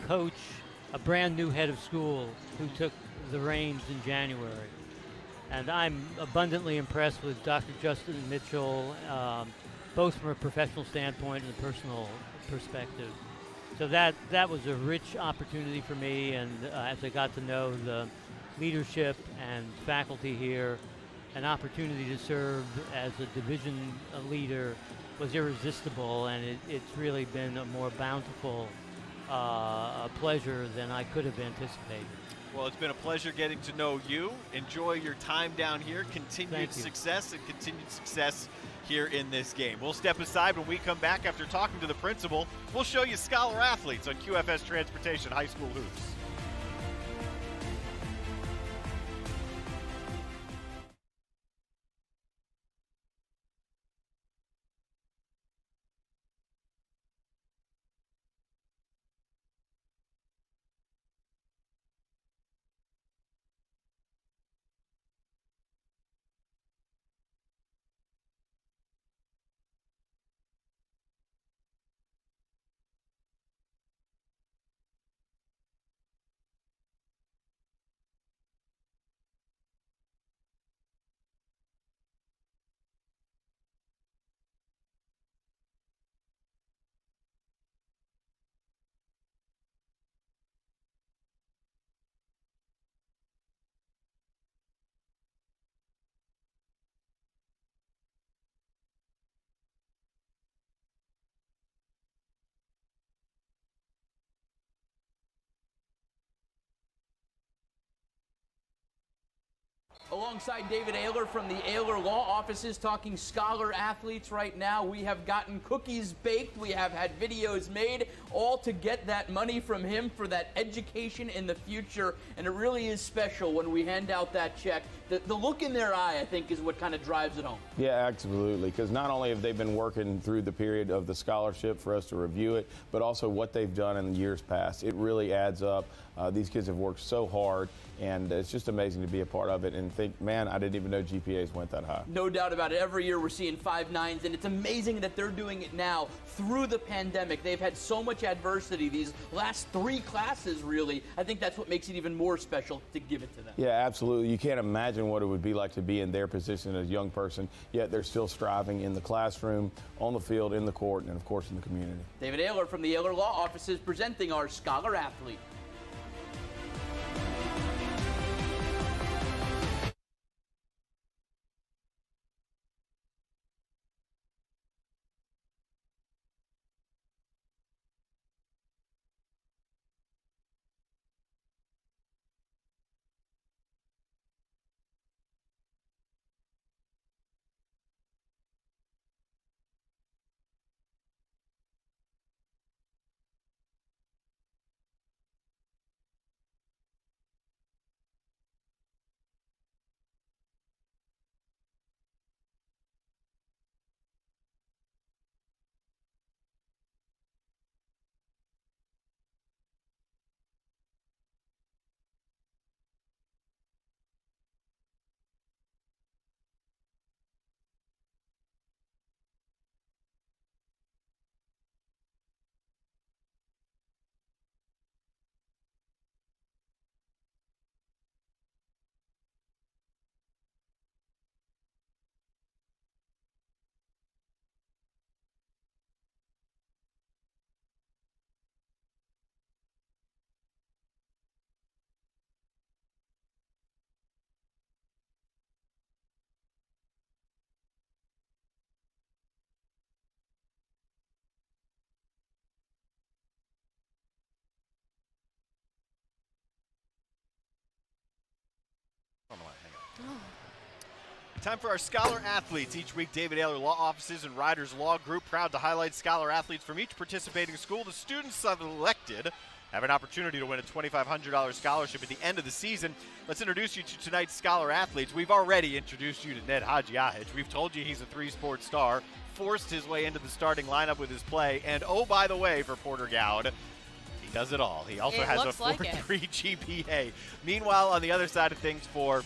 coach a brand new head of school who took the reins in January. And I'm abundantly impressed with Dr. Justin Mitchell, both from a professional standpoint and a personal perspective. So that was a rich opportunity for me, and as I got to know the leadership and faculty here, an opportunity to serve as a division leader was irresistible, and it's really been a more bountiful pleasure than I could have anticipated. Well, it's been a pleasure getting to know you. Enjoy your time down here. Continued success and continued success here in this game. We'll step aside when we come back after talking to the principal. We'll show you Scholar Athletes on QFS Transportation High School Hoops. Alongside David Ayler from the Ayler Law Offices, talking Scholar Athletes right now. We have gotten cookies baked. We have had videos made, all to get that money from him for that education in the future. And it really is special when we hand out that check. The look in their eye, I think, is what kind of drives it home. Yeah, absolutely. Because not only have they been working through the period of the scholarship for us to review it, but also what they've done in the years past. It really adds up. These kids have worked so hard, and it's just amazing to be a part of it and think, man, I didn't even know GPAs went that high. No doubt about it. Every year we're seeing 5.9s, and it's amazing that they're doing it now through the pandemic. They've had so much adversity these last 3 classes, really. I think that's what makes it even more special to give it to them. Yeah, absolutely. You can't imagine what it would be like to be in their position as a young person, yet they're still striving in the classroom, on the field, in the court, and of course in the community. David Ayler from the Ayler Law Offices presenting our Scholar Athlete. Time for our Scholar Athletes. Each week, David Ayler Law Offices and Riders Law Group proud to highlight Scholar Athletes from each participating school. The students selected have an opportunity to win a $2,500 scholarship at the end of the season. Let's introduce you to tonight's Scholar Athletes. We've already introduced you to Ned Hadjiahich. We've told you he's a three-sport star, forced his way into the starting lineup with his play, and oh, by the way, for Porter-Gaud, he does it all. He also has a 4.3 GPA. Meanwhile, on the other side of things for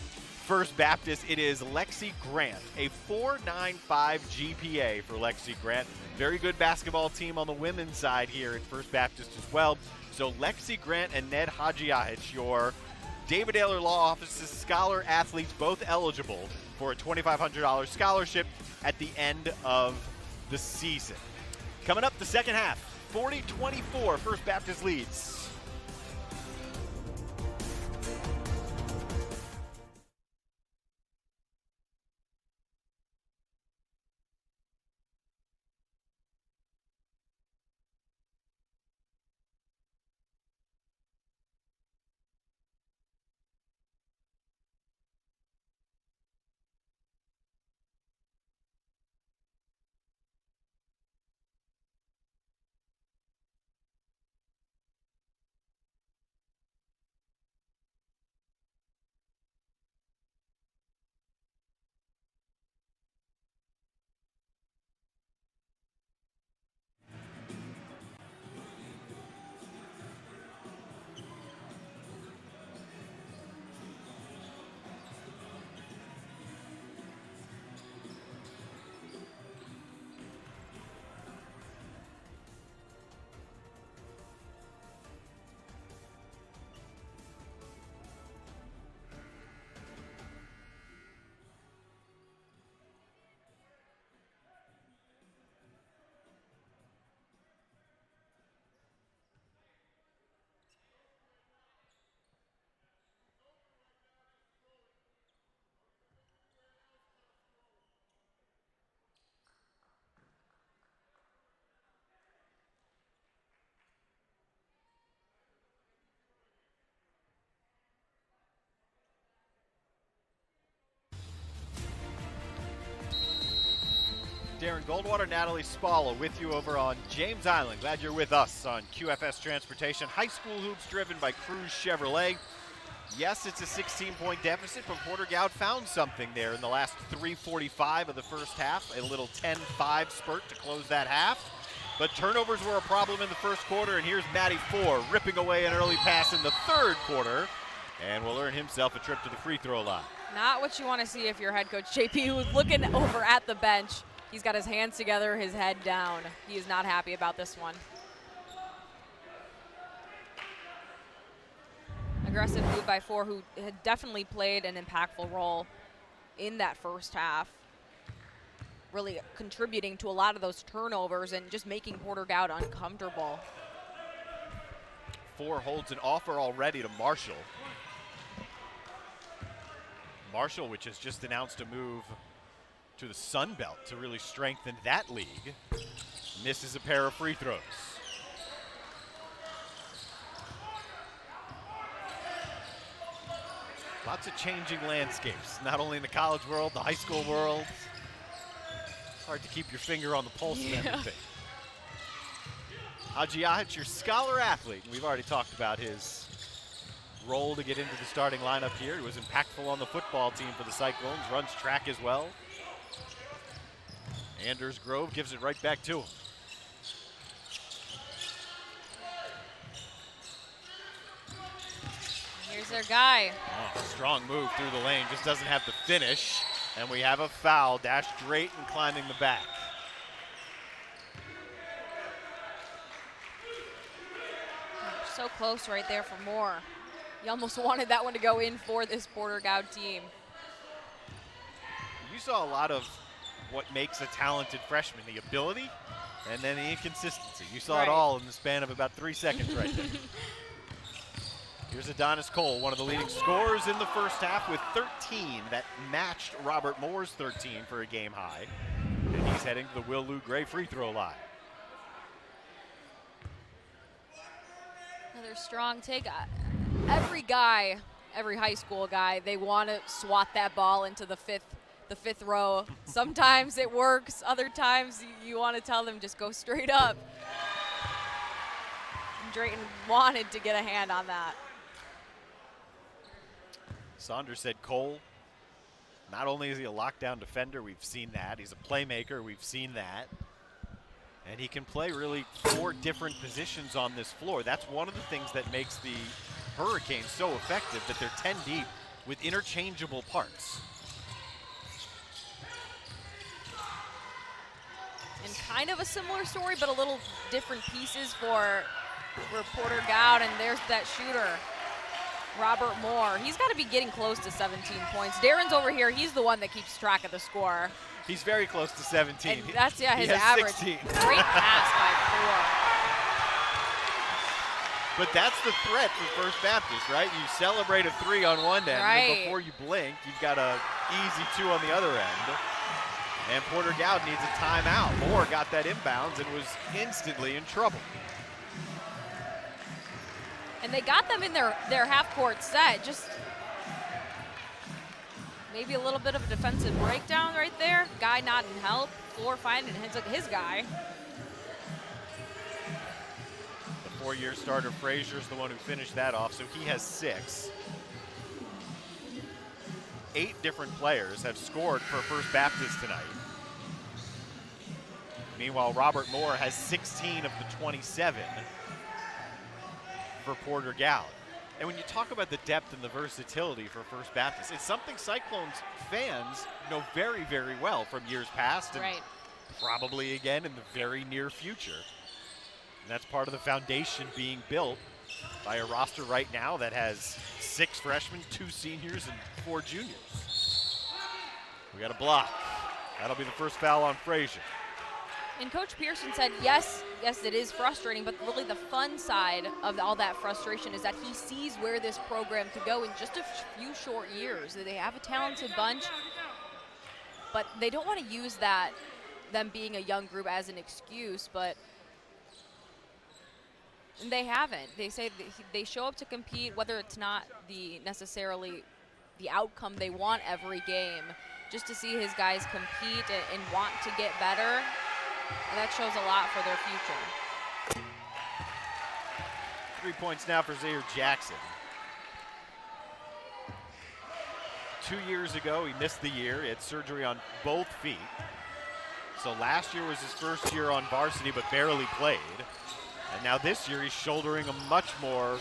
First Baptist, it is Lexi Grant, a 4.95 GPA for Lexi Grant. Very good basketball team on the women's side here at First Baptist as well. So Lexi Grant and Ned Hadjiahich, your David Ayler Law Office's Scholar Athletes, both eligible for a $2,500 scholarship at the end of the season. Coming up the second half, 40-24, First Baptist leads. Darren Goldwater, Natalie Spalla with you over on James Island. Glad you're with us on QFS Transportation. High school hoops driven by Cruz Chevrolet. Yes, it's a 16-point deficit, but Porter-Gaud found something there in the last 3:45 of the first half. A little 10-5 spurt to close that half. But turnovers were a problem in the first quarter, and here's Matty Four ripping away an early pass in the third quarter, and will earn himself a trip to the free throw line. Not what you want to see if you're head coach JP, who's looking over at the bench. He's got his hands together, his head down. He is not happy about this one. Aggressive move by Four, who had definitely played an impactful role in that first half, really contributing to a lot of those turnovers and just making Porter-Gaud uncomfortable. Four holds an offer already to Marshall. Marshall, which has just announced a move to the Sun Belt to really strengthen that league, misses a pair of free throws. Lots of changing landscapes, not only in the college world, the high school world. It's hard to keep your finger on the pulse of everything. Hadjiahich, your Scholar Athlete. We've already talked about his role to get into the starting lineup here. He was impactful on the football team for the Cyclones, runs track as well. Anders Grove gives it right back to him. Here's their guy. Oh, strong move through the lane, just doesn't have the finish. And we have a foul, dashed straight and climbing the back. So close right there for Moore. You almost wanted that one to go in for this Porter-Gaud team. You saw a lot of what makes a talented freshman, the ability and then the inconsistency. You saw it all in the span of about 3 seconds right there. Here's Adonis Cole, one of the leading scorers in the first half with 13. That matched Robert Moore's 13 for a game high. And he's heading to the Will Lou Gray free throw line. Another strong take. Every guy, every high school guy, they want to swat that ball into the fifth the fifth row. Sometimes it works. Other times you want to tell them just go straight up. And Drayton wanted to get a hand on that. Saunders said Cole, not only is he a lockdown defender, we've seen that. He's a playmaker, we've seen that. And he can play really 4 different positions on this floor. That's one of the things that makes the Hurricanes so effective, that they're 10 deep with interchangeable parts. And kind of a similar story, but a little different pieces for Porter-Gaud, and there's that shooter, Robert Moore. He's got to be getting close to 17 points. Darren's over here. He's the one that keeps track of the score. He's very close to 17. And that's, yeah, his he has average. 16. Great pass by 4. But that's the threat for First Baptist, right? You celebrate a 3 on one end, Right. and before you blink, you've got a easy 2 on the other end. And Porter-Gaud needs a timeout. Moore got that inbounds and was instantly in trouble. And they got them in their half-court set. Just maybe a little bit of a defensive breakdown right there. Guy not in help. Floor finding his guy. The 4-year starter Frazier's the one who finished that off, so he has 6. 8 different players have scored for First Baptist tonight. Meanwhile, Robert Moore has 16 of the 27 for Porter-Gaud. And when you talk about the depth and the versatility for First Baptist, it's something Cyclones fans know very, very well from years past, and Right. probably again in the very near future. And that's part of the foundation being built by a roster right now that has 6 freshmen, 2 seniors, and 4 juniors. We got a block. That'll be the first foul on Frazier. And Coach Pearson said, yes, it is frustrating, but really the fun side of all that frustration is that he sees where this program could go in just a few short years. They have a talented bunch, but they don't want to use that, them being a young group, as an excuse, but they haven't. They say they show up to compete, whether it's not necessarily the outcome they want every game, just to see his guys compete and want to get better. That shows a lot for their future. 3 points now for Xavier Jackson. 2 years ago, he missed the year. He had surgery on both feet. So last year was his first year on varsity, but barely played. And now this year, he's shouldering a much more,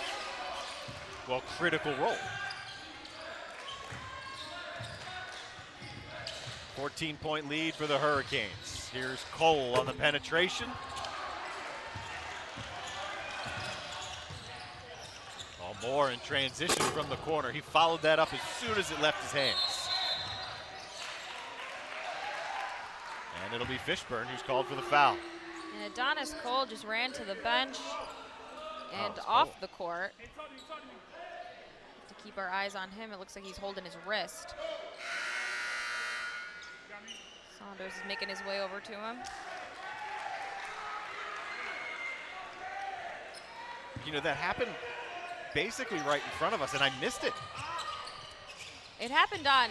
well, critical role. 14-point lead for the Hurricanes. Here's Cole on the penetration. Moore in transition from the corner. He followed that up as soon as it left his hands. And it'll be Fishburne who's called for the foul. And Adonis Cole just ran to the bench and it's off Cole. the court. To keep our eyes on him, it looks like he's holding his wrist. Saunders is making his way over to him. You know, that happened basically right in front of us, and I missed it. It happened on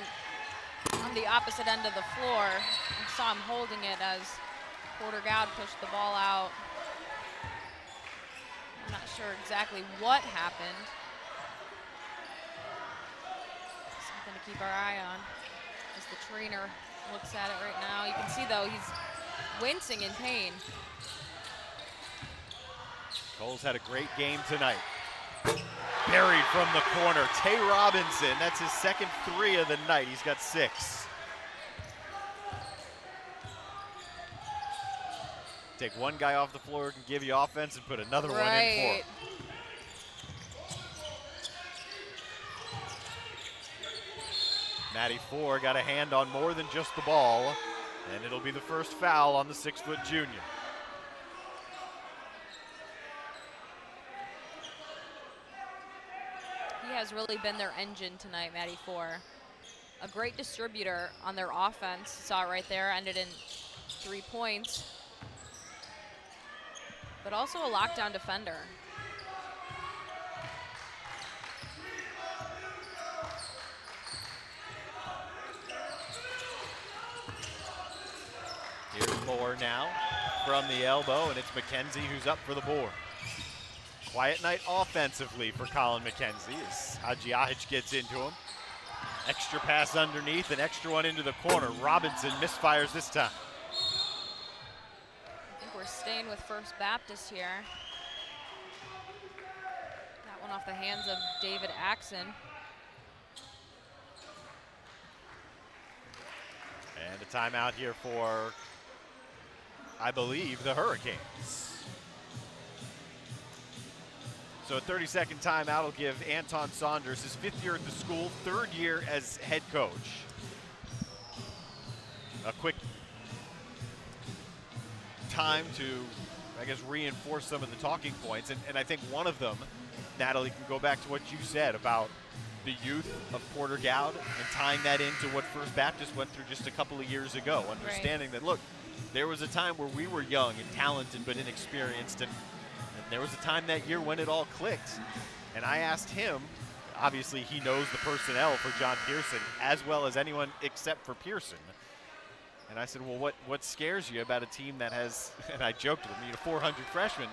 the opposite end of the floor. I saw him holding it as Porter-Gaud pushed the ball out. I'm not sure exactly what happened. Something to keep our eye on as the trainer looks at it right now. You can see, though, he's wincing in pain. Cole's had a great game tonight. Buried from the corner. Tay Robinson, that's his second 3 of the night. He's got 6. Take one guy off the floor, can give you offense, and put another one in for him. Matty Four got a hand on more than just the ball, and it'll be the first foul on the 6-foot junior. He has really been their engine tonight, Matty Four. A great distributor on their offense. Saw it right there, ended in 3 points. But also a lockdown defender. Lower now from the elbow, and it's Mckenzie who's up for the board. Quiet night offensively for Colin Mckenzie as Hajiajic gets into him. Extra pass underneath, an extra one into the corner. Robinson misfires this time. I think we're staying with First Baptist here. That one off the hands of David Axon. And a timeout here for, I believe, the Hurricanes. So a 30-second timeout will give Anton Saunders his 5th year at the school, 3rd year as head coach. A quick time to, I guess, reinforce some of the talking points. And I think one of them, Natalie, can go back to what you said about the youth of Porter-Gaud and tying that into what First Baptist went through just a couple of years ago. Understanding that, look, there was a time where we were young and talented but inexperienced, and there was a time that year when it all clicked. And I asked him, obviously he knows the personnel for John Pearson as well as anyone except for Pearson. And I said, well, what scares you about a team that has, and I joked with him, 400 freshmen.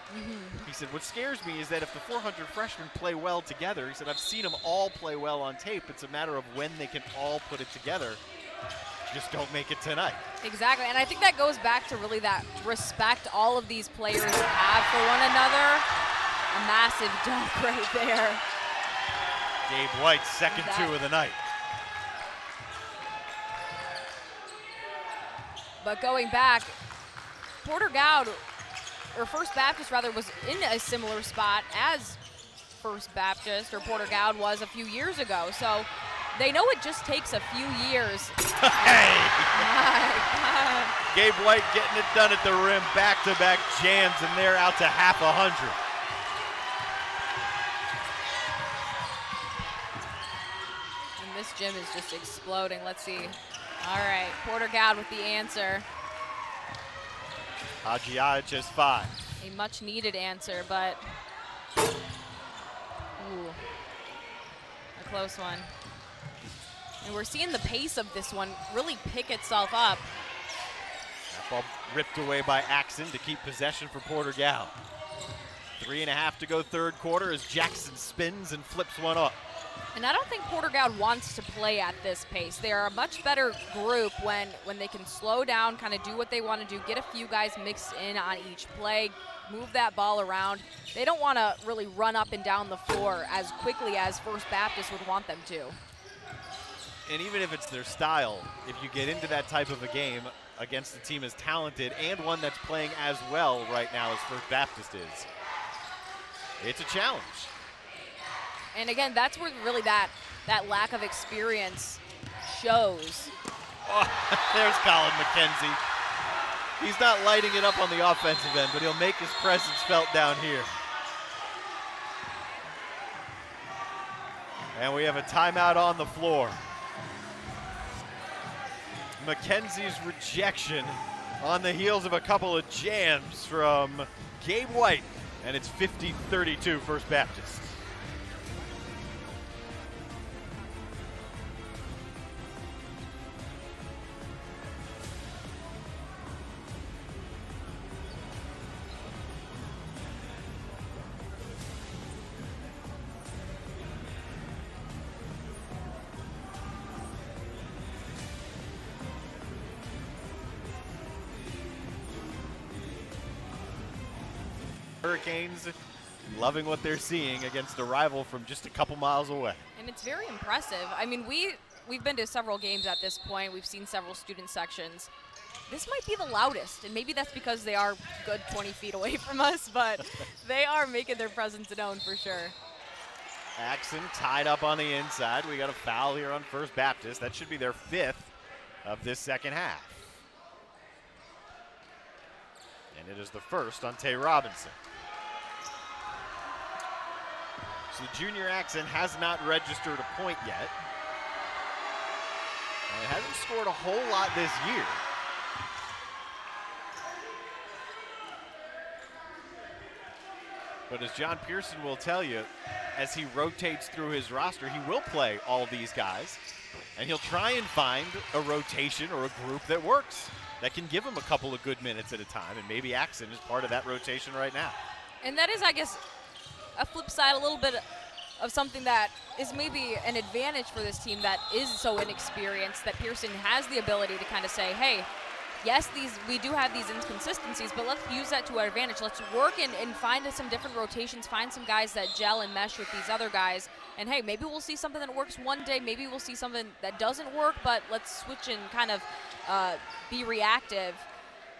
He said, what scares me is that if the 400 freshmen play well together, he said, I've seen them all play well on tape. It's a matter of when they can all put it together. Just don't make it tonight. Exactly, and I think that goes back to really that respect all of these players have for one another. A massive dunk right there. Gabe White's second two of the night. But going back, Porter-Gaud, or First Baptist rather, was in a similar spot as First Baptist, or Porter-Gaud was a few years ago. So they know it just takes a few years. Hey! Gabe White getting it done at the rim, back-to-back jams, and they're out to half 100. And this gym is just exploding. Let's see. All right, Porter-Gaud with the answer. Hajiajic has 5. A much-needed answer, but ooh, a close one. And we're seeing the pace of this one really pick itself up. That ball ripped away by Axon to keep possession for Porter-Gaud. 3.5 to go third quarter as Jackson spins and flips one up. And I don't think Porter-Gaud wants to play at this pace. They are a much better group when they can slow down, kind of do what they want to do, get a few guys mixed in on each play, move that ball around. They don't want to really run up and down the floor as quickly as First Baptist would want them to. And even if it's their style, if you get into that type of a game against a team as talented and one that's playing as well right now as First Baptist is, it's a challenge. And again, that's where really that lack of experience shows. Oh, there's Colin Mckenzie. He's not lighting it up on the offensive end, but he'll make his presence felt down here. And we have a timeout on the floor. Mackenzie's rejection on the heels of a couple of jams from Gabe White, and it's 50-32 First Baptist. Hurricanes loving what they're seeing against a rival from just a couple miles away. And it's very impressive. I mean, we've been to several games at this point. We've seen several student sections. This might be the loudest, and maybe that's because they are good 20 feet away from us, but they are making their presence known for sure. Axon tied up on the inside. We got a foul here on First Baptist. That should be their 5th of this second half. And it is the first on Tay Robinson. So the junior Axon has not registered a point yet. And it hasn't scored a whole lot this year. But as John Pearson will tell you, as he rotates through his roster, he will play all these guys. And he'll try and find a rotation or a group that works. that can give him a couple of good minutes at a time, and maybe Axon is part of that rotation right now. And that is, I guess, a flip side, a little bit of something that is maybe an advantage for this team that is so inexperienced, that Pearson has the ability to kind of say, hey, yes, we do have these inconsistencies, but let's use that to our advantage. Let's work and find some different rotations, find some guys that gel and mesh with these other guys. And hey, maybe we'll see something that works one day, maybe we'll see something that doesn't work, but let's switch and kind of be reactive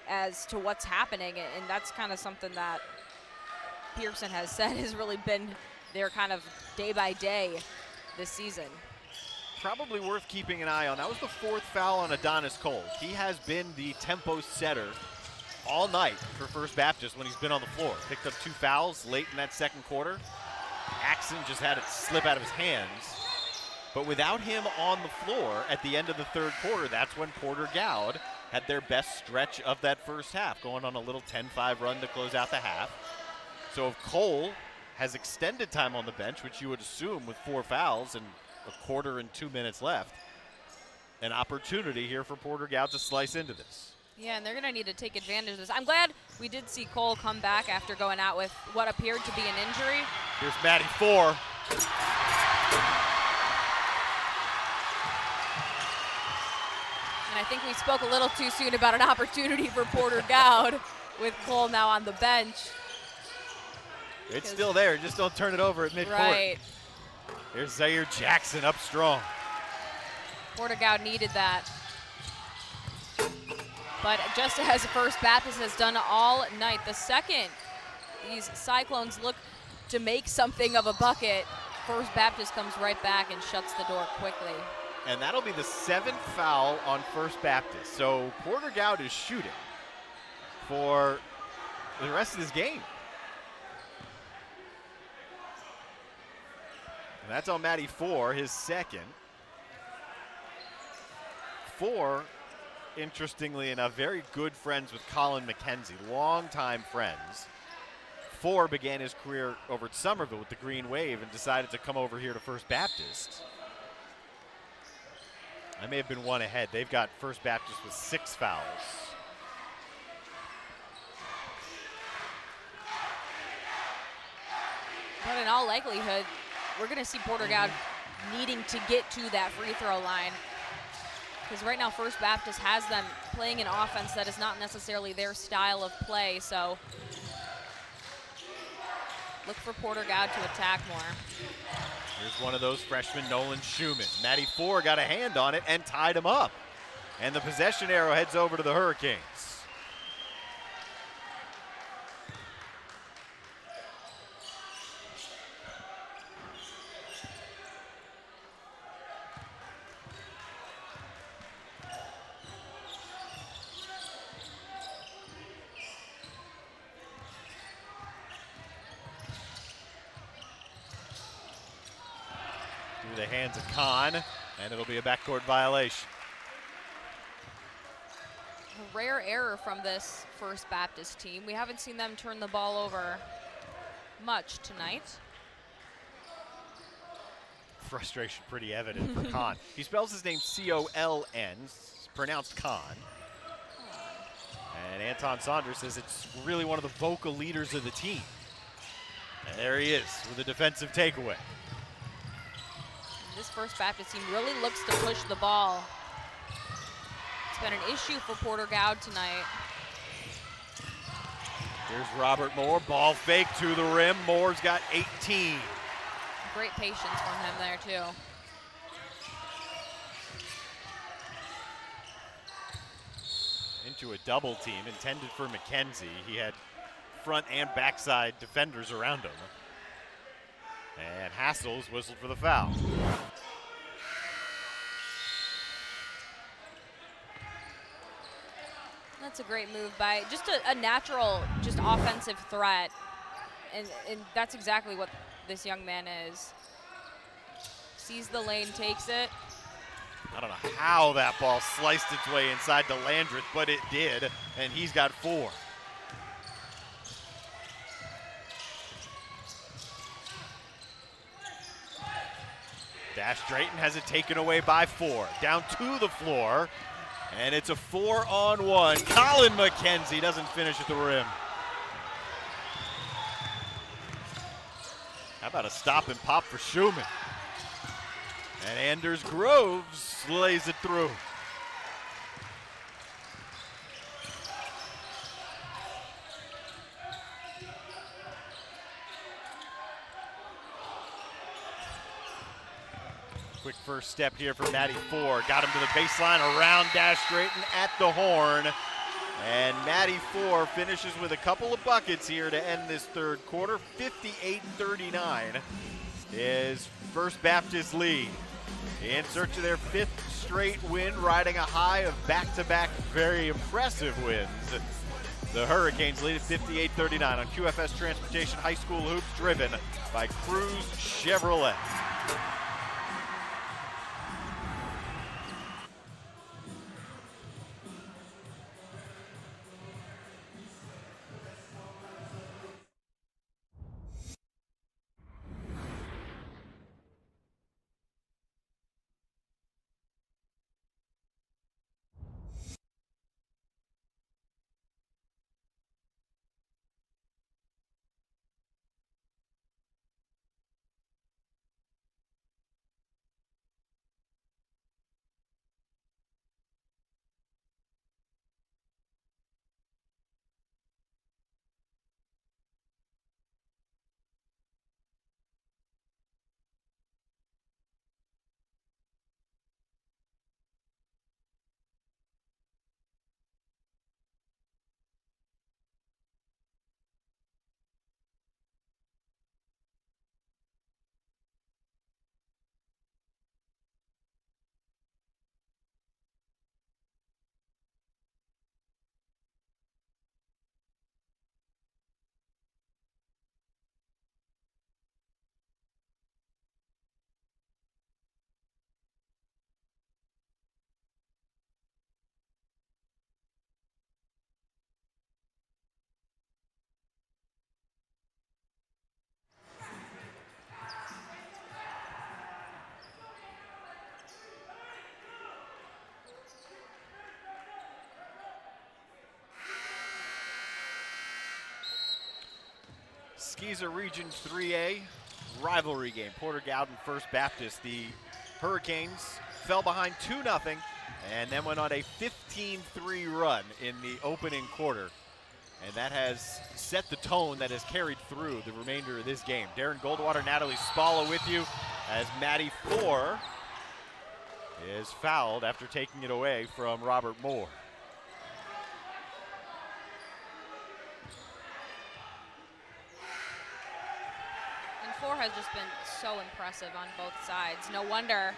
as to what's happening. And that's kind of something that Pearson has said has really been their kind of day by day this season. Probably worth keeping an eye on. That was the 4th foul on Adonis Cole. He has been the tempo setter all night for First Baptist when he's been on the floor. Picked up 2 fouls late in that second quarter. Axon just had it slip out of his hands. But without him on the floor at the end of the third quarter, that's when Porter-Gaud had their best stretch of that first half, going on a little 10-5 run to close out the half. So if Cole has extended time on the bench, which you would assume with 4 fouls and a quarter and 2 minutes left, an opportunity here for Porter-Gaud to slice into this. Yeah, and they're going to need to take advantage of this. I'm glad we did see Cole come back after going out with what appeared to be an injury. Here's Matty 4. And I think we spoke a little too soon about an opportunity for Porter-Gaud with Cole now on the bench. It's still there, just don't turn it over at midcourt. Right. Here's Xavier Jackson up strong. Porter-Gaud needed that. But just as First Baptist has done all night, the second these Cyclones look to make something of a bucket, First Baptist comes right back and shuts the door quickly. And that'll be the 7th foul on First Baptist. So Porter-Gaud is shooting for the rest of this game. And that's on Matty 4, his second. 4, interestingly enough, very good friends with Colin Mckenzie, longtime friends. 4 began his career over at Somerville with the Green Wave and decided to come over here to First Baptist. I may have been one ahead. They've got First Baptist with 6 fouls. But in all likelihood, we're going to see Porter-Gaud needing to get to that free throw line. Because right now First Baptist has them playing an offense that is not necessarily their style of play. So look for Porter-Gaud to attack more. Here's one of those freshmen, Nolan Schumann. Matty 4 got a hand on it and tied him up. And the possession arrow heads over to the Hurricanes. Through the hands of Kahn, and it'll be a backcourt violation. A rare error from this First Baptist team. We haven't seen them turn the ball over much tonight. Frustration pretty evident for Kahn. He spells his name C-O-L-N, pronounced Kahn. And Anton Saunders says it's really one of the vocal leaders of the team. And there he is with a defensive takeaway. This First Baptist team really looks to push the ball. It's been an issue for Porter-Gaud tonight. Here's Robert Moore, ball fake to the rim. Moore's got 18. Great patience from him there too. Into a double team intended for Mackenzie. He had front and backside defenders around him. And Hassels whistled for the foul. That's a great move by just a natural, just offensive threat. And that's exactly what this young man is. Sees the lane, takes it. I don't know how that ball sliced its way inside to Landreth, but it did, and he's got 4. Dash Drayton has it taken away by 4. Down to the floor, And it's a 4-on-1. Colin Mckenzie doesn't finish at the rim. How about a stop and pop for Schumann? And Anders Groves lays it through. Quick first step here for Matty Four. Got him to the baseline, around Dash Drayton at the horn. And Matty Four finishes with a couple of buckets here to end this third quarter. 58-39 is First Baptist lead. In search of their 5th straight win, riding a high of back-to-back very impressive wins. The Hurricanes lead at 58-39 on QFS Transportation High School Hoops, driven by Cruz Chevrolet. Skeezer Region 3A rivalry game. Porter-Gaud and First Baptist. The Hurricanes fell behind 2-0 and then went on a 15-3 run in the opening quarter. And that has set the tone that has carried through the remainder of this game. Darren Goldwater, Natalie Spalla with you as Matty Four is fouled after taking it away from Robert Moore. Four has just been so impressive on both sides. No wonder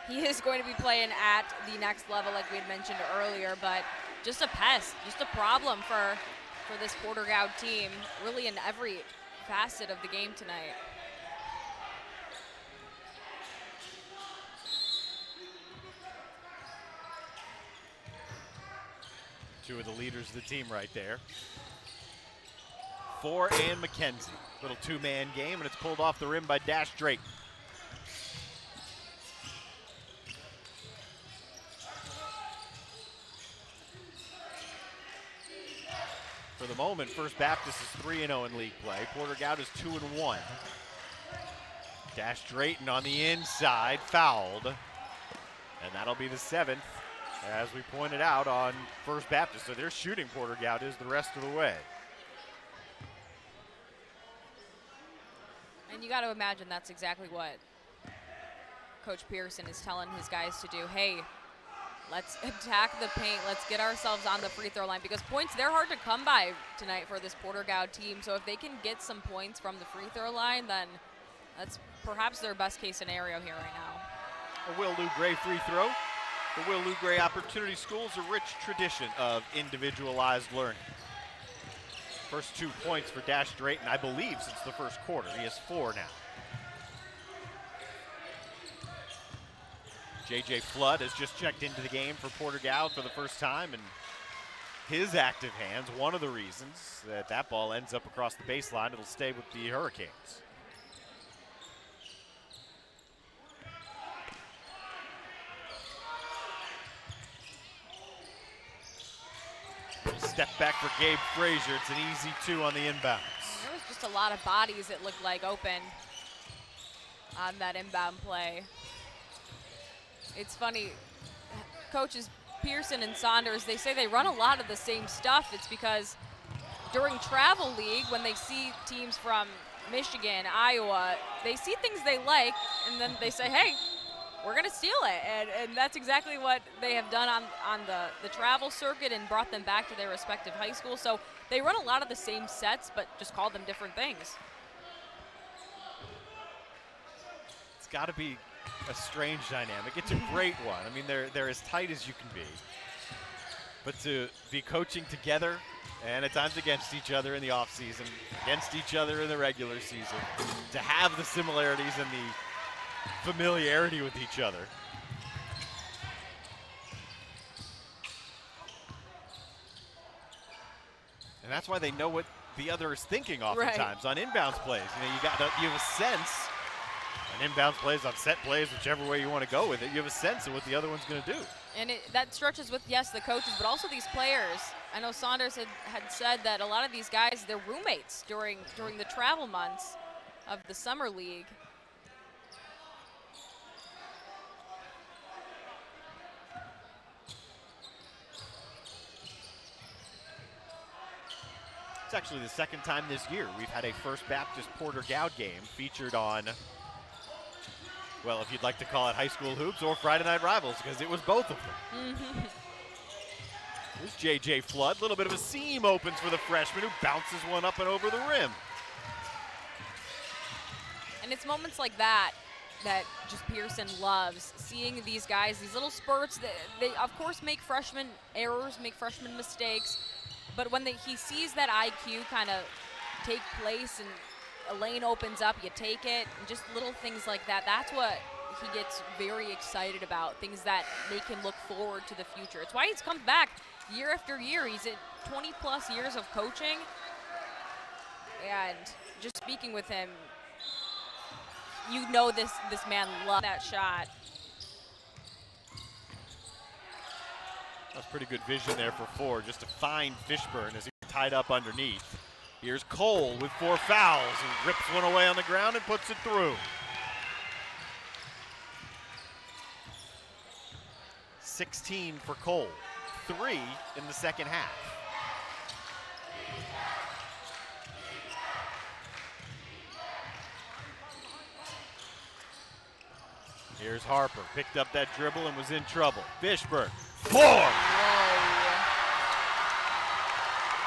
he is going to be playing at the next level like we had mentioned earlier, but just a pest, just a problem for this Porter-Gaud team, really in every facet of the game tonight. Two of the leaders of the team right there. Four and Mackenzie. Little two-man game, and it's pulled off the rim by Dash Drake. For the moment, First Baptist is 3-0 in league play. Porter-Gaud is 2-1. Dash Drayton on the inside, fouled. And that'll be the 7th, as we pointed out, on First Baptist. So they're shooting Porter-Gaud is the rest of the way. And you got to imagine that's exactly what Coach Pearson is telling his guys to do. Hey, let's attack the paint. Let's get ourselves on the free throw line, because points, they're hard to come by tonight for this Porter-Gaud team. So if they can get some points from the free throw line, then that's perhaps their best case scenario here right now. A Will Lou Gray free throw. The Will Lou Gray Opportunity School is a rich tradition of individualized learning. First 2 points for Dash Drayton, I believe, since the first quarter. He has 4 now. J.J. Flood has just checked into the game for Porter-Gaud for the first time, and his active hands, one of the reasons that ball ends up across the baseline. It'll stay with the Hurricanes. step back for Gabe Frazier. It's an easy 2 on the inbounds. There was just a lot of bodies, it looked like, open on that inbound play. It's funny, coaches Pearson and Saunders, they say they run a lot of the same stuff. It's because during travel league, when they see teams from Michigan, Iowa, they see things they like, and then they say, hey, we're going to steal it. And that's exactly what they have done on the travel circuit and brought them back to their respective high schools. So they run a lot of the same sets, but just call them different things. It's got to be a strange dynamic. It's a great one. I mean, they're as tight as you can be. But to be coaching together and at times against each other in the offseason, against each other in the regular season, to have the similarities and the familiarity with each other. And that's why they know what the other is thinking oftentimes on inbounds plays. You know, you have a sense on inbounds plays, on set plays, whichever way you want to go with it. You have a sense of what the other one's going to do. And that stretches with, yes, the coaches, but also these players. I know Saunders had said that a lot of these guys, they're roommates during the travel months of the summer league. It's actually the second time this year we've had a First Baptist Porter-Gaud game featured on, well, if you'd like to call it high school hoops or Friday Night Rivals, because it was both of them. Here's J.J. Flood. A little bit of a seam opens for the freshman who bounces one up and over the rim. And it's moments like that that just Pearson loves, seeing these guys, these little spurts. They of course make freshman errors, make freshman mistakes, but when he sees that IQ kind of take place and a lane opens up, you take it, and just little things like that, that's what he gets very excited about, things that make him look forward to the future. It's why he's come back year after year. He's at 20-plus years of coaching, and just speaking with him, you know this man loves that shot. That's pretty good vision there for Ford, just to find Fishburne as he tied up underneath. Here's Cole with 4 fouls. He rips one away on the ground and puts it through. 16 for Cole, 3 in the second half. Here's Harper, picked up that dribble and was in trouble. Fishburne, 4!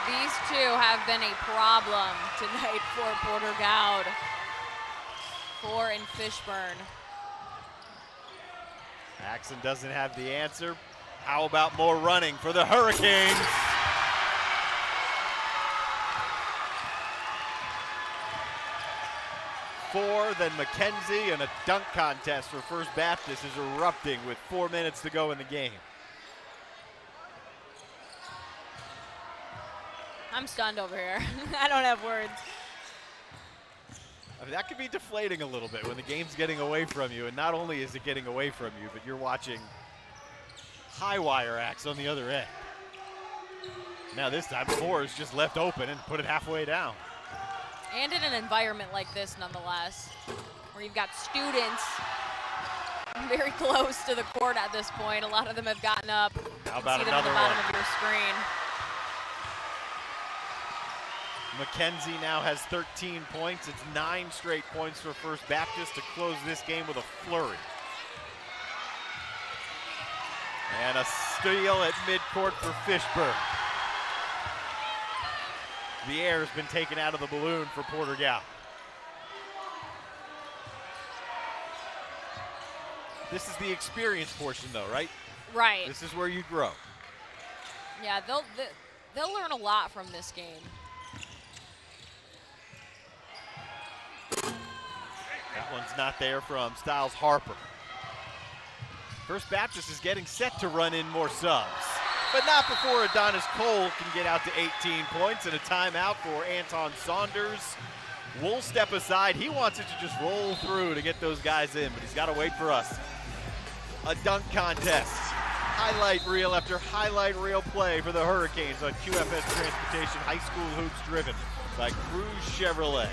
These two have been a problem tonight for Porter-Gaud. 4 and Fishburne. Jackson doesn't have the answer. How about more running for the Hurricanes? Then Mckenzie, and a dunk contest for First Baptist is erupting with 4 minutes to go in the game. I'm stunned over here. I don't have words. I mean, that could be deflating a little bit when the game's getting away from you, and not only is it getting away from you, but you're watching high wire acts on the other end. Now this time, 4 is just left open and put it halfway down. And in an environment like this, nonetheless, where you've got students very close to the court at this point. A lot of them have gotten up. How about you can see them at the bottom one? of your screen. Mackenzie now has 13 points. It's 9 straight points for First Baptist to close this game with a flurry. And a steal at midcourt for Fishburne. The air has been taken out of the balloon for Porter-Gaud. This is the experience portion, though, right? Right. This is where you grow. Yeah, they'll learn a lot from this game. That one's not there from Styles Harper. First Baptist is getting set to run in more subs, but not before Adonis Cole can get out to 18 points and a timeout for Anton Saunders. We'll step aside. He wants it to just roll through to get those guys in, but he's got to wait for us. A dunk contest Highlight reel after highlight reel play for the Hurricanes on QFS Transportation High School Hoops, driven by Cruz Chevrolet.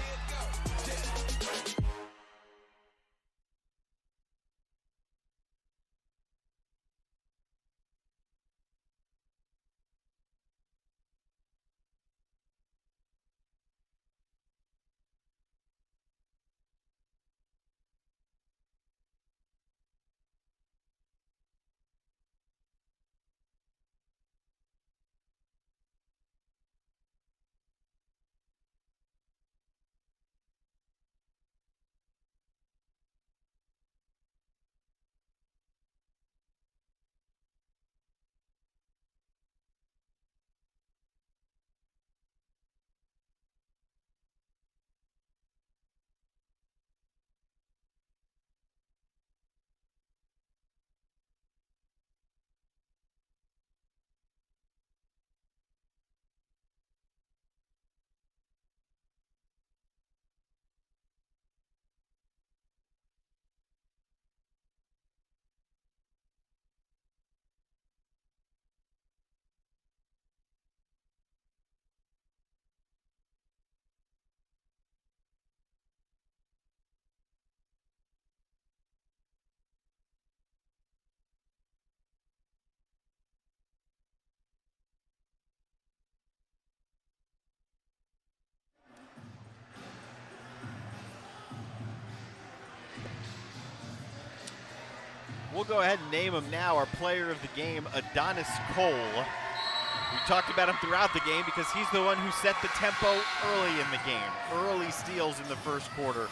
We'll go ahead and name him now our player of the game, Adonis Cole. We talked about him throughout the game because he's the one who set the tempo early in the game. Early steals in the first quarter.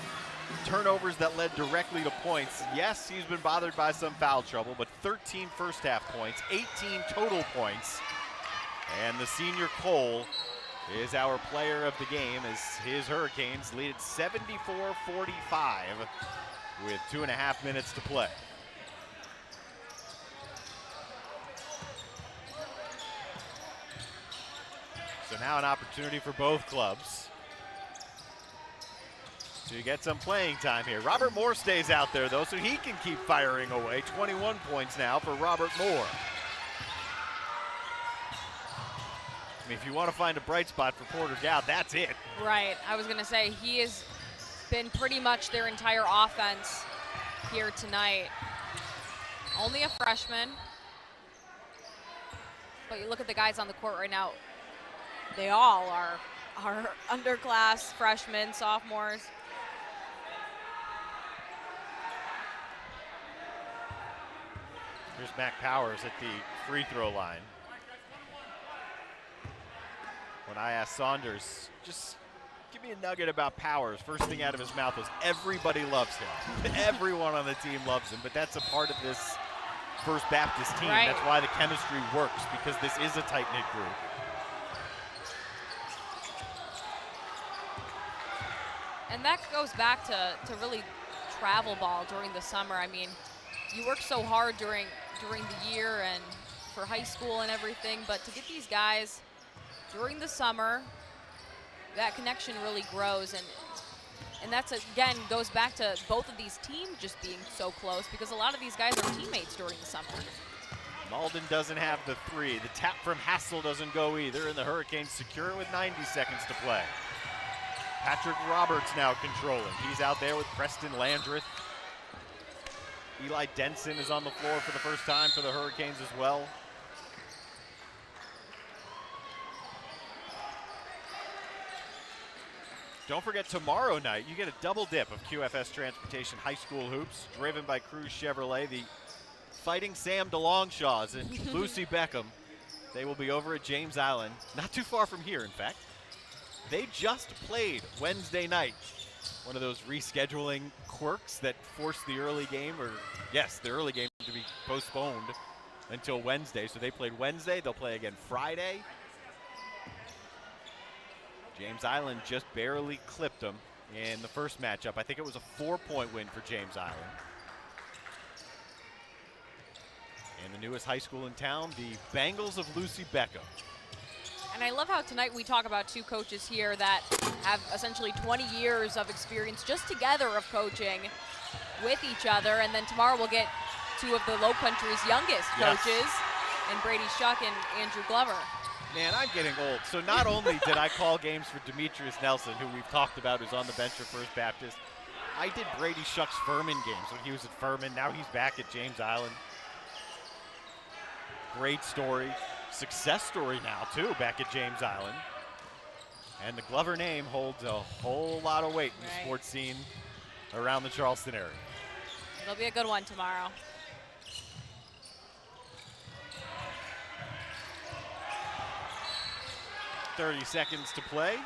Turnovers that led directly to points. Yes, he's been bothered by some foul trouble, but 13 first half points, 18 total points. And the senior Cole is our player of the game as his Hurricanes lead at 74-45 with 2.5 minutes to play. So now an opportunity for both clubs to get some playing time here. Robert Moore stays out there, though, so he can keep firing away. 21 points now for Robert Moore. I mean, if you want to find a bright spot for Porter-Gaud, that's it. Right. I was going to say, he has been pretty much their entire offense here tonight. Only a freshman. But you look at the guys on the court right now, they all are underclass freshmen, sophomores. Here's Mac Powers at the free throw line. When I asked Saunders, just give me a nugget about Powers, first thing out of his mouth was everybody loves him. Everyone on the team loves him, but that's a part of this First Baptist team. Right. That's why the chemistry works, because this is a tight-knit group. And that goes back to really travel ball during the summer. I mean, you work so hard during the year and for high school and everything, but to get these guys during the summer, that connection really grows, and that's, again, goes back to both of these teams just being so close, because a lot of these guys are teammates during the summer. Malden doesn't have the three. The tap from Hassel doesn't go either, and the Hurricanes secure it with 90 seconds to play. Patrick Roberts now controlling. He's out there with Preston Landreth. Eli Denson is on the floor for the first time for the Hurricanes as well. Don't forget, tomorrow night, you get a double dip of QFS Transportation High School Hoops, driven by Cruz Chevrolet. The Fighting Sam DeLongshaws and Lucy Beckham. They will be over at James Island, not too far from here, in fact. They just played Wednesday night. One of those rescheduling quirks that forced the early game, or yes, the early game to be postponed until Wednesday. So they played Wednesday, they'll play again Friday. James Island just barely clipped them in the first matchup. I think it was a 4-point win for James Island. And the newest high school in town, the Bengals of Lucy Beckham. And I love how tonight we talk about two coaches here that have essentially 20 years of experience just together of coaching with each other, and then tomorrow we'll get two of the Low Country's youngest Yes. coaches, and Brady Shuck and Andrew Glover. Man, I'm getting old. So not only did I call games for Demetrius Nelson, who we've talked about, who's on the bench for First Baptist, I did Brady Shuck's Furman games when he was at Furman. Now he's back at James Island. Great story. Success story now, too, back at James Island. And the Glover name holds a whole lot of weight in the sports scene around the Charleston area. It'll be a good one tomorrow. .30 seconds to play.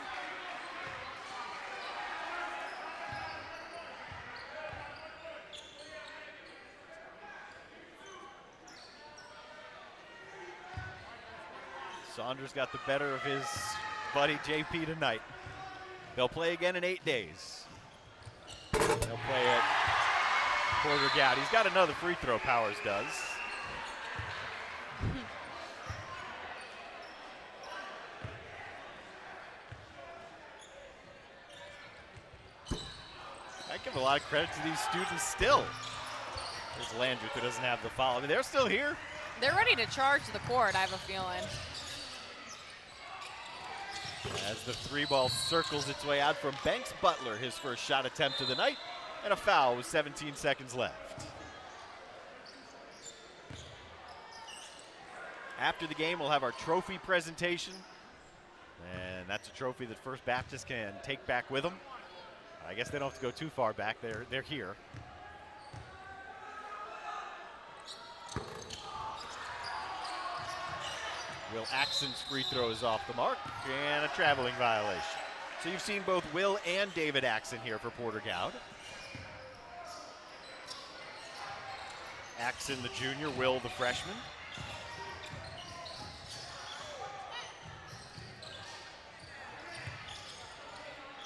Saunders got the better of his buddy JP tonight. They'll play again in 8 days. They'll play at Porter-Gaud. He's got another free throw, Powers does. I give a lot of credit to these students still. There's Landry who doesn't have the foul. I mean, they're still here. They're ready to charge the court, I have a feeling. As the three ball circles its way out from Banks Butler, his first shot attempt of the night, and a foul with 17 seconds left. After the game, we'll have our trophy presentation, and that's a trophy that First Baptist can take back with them. I guess they don't have to go too far back. They're here. Will Axon's free throw is off the mark, and a traveling violation. So you've seen both Will and David Axon here for Porter-Gaud. Axon, the junior, Will, the freshman.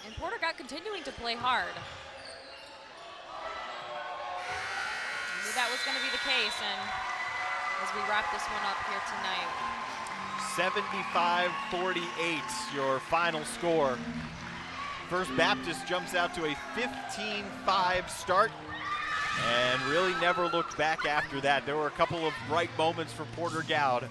And Porter-Gaud continuing to play hard. I knew that was going to be the case, and as we wrap this one up here tonight. 75-48, your final score. First Baptist jumps out to a 15-5 start and really never looked back after that. There were a couple of bright moments for Porter-Gaud,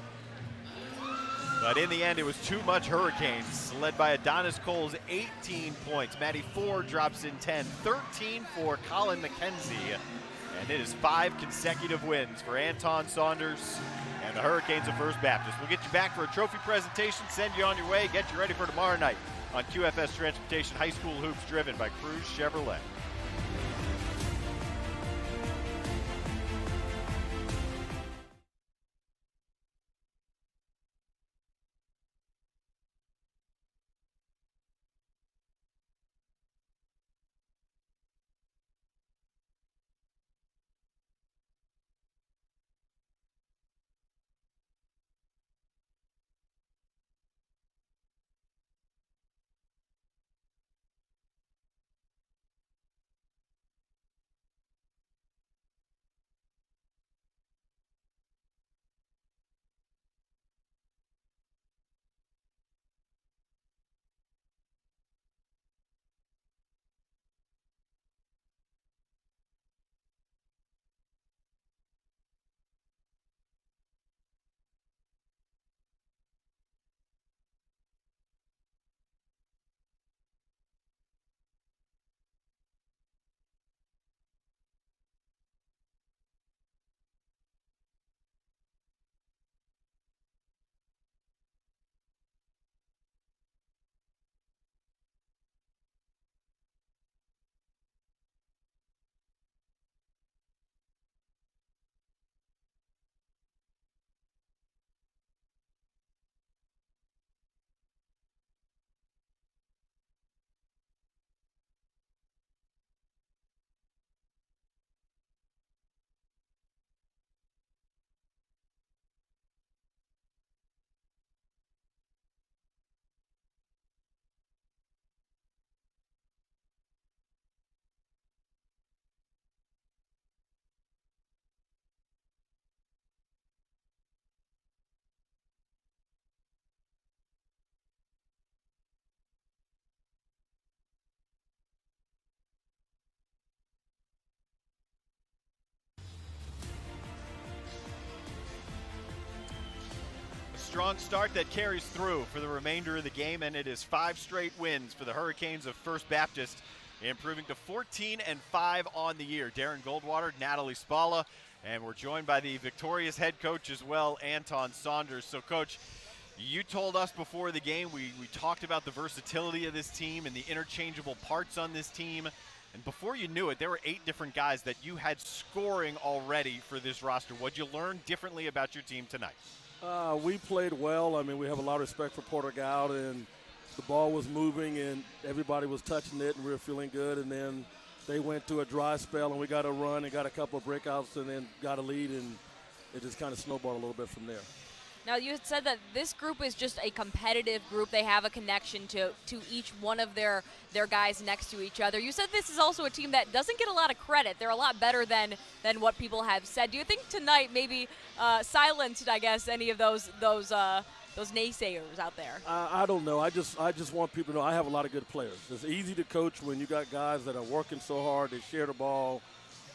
but in the end it was too much Hurricanes, led by Adonis Cole's 18 points. Matty Ford drops in 10, 13 for Colin Mckenzie, and it is 5 consecutive wins for Anton Saunders and the Hurricanes of First Baptist. We'll get you back for a trophy presentation, send you on your way, get you ready for tomorrow night on QFS Transportation High School Hoops, driven by Cruz Chevrolet. strong start that carries through for the remainder of the game, and it is 5 straight wins for the Hurricanes of First Baptist, improving to 14-5 on the year. Darren Goldwater, Natalie Spalla, and we're joined by the victorious head coach as well, Anton Saunders. So, Coach, you told us before the game, we talked about the versatility of this team and the interchangeable parts on this team. And before you knew it, there were 8 different guys that you had scoring already for this roster. What'd you learn differently about your team tonight? We played well. I mean, we have a lot of respect for Porter-Gaud, and the ball was moving, and everybody was touching it, and we were feeling good. And then they went to a dry spell, and we got a run and got a couple of breakouts and then got a lead, and it just kind of snowballed a little bit from there. Now, you had said that this group is just a competitive group. They have a connection to each one of their guys next to each other. You said this is also a team that doesn't get a lot of credit. They're a lot better than what people have said. Do you think tonight maybe silenced, I guess, any of those naysayers out there? I don't know. I just want people to know I have a lot of good players. It's easy to coach when you got guys that are working so hard. They share the ball.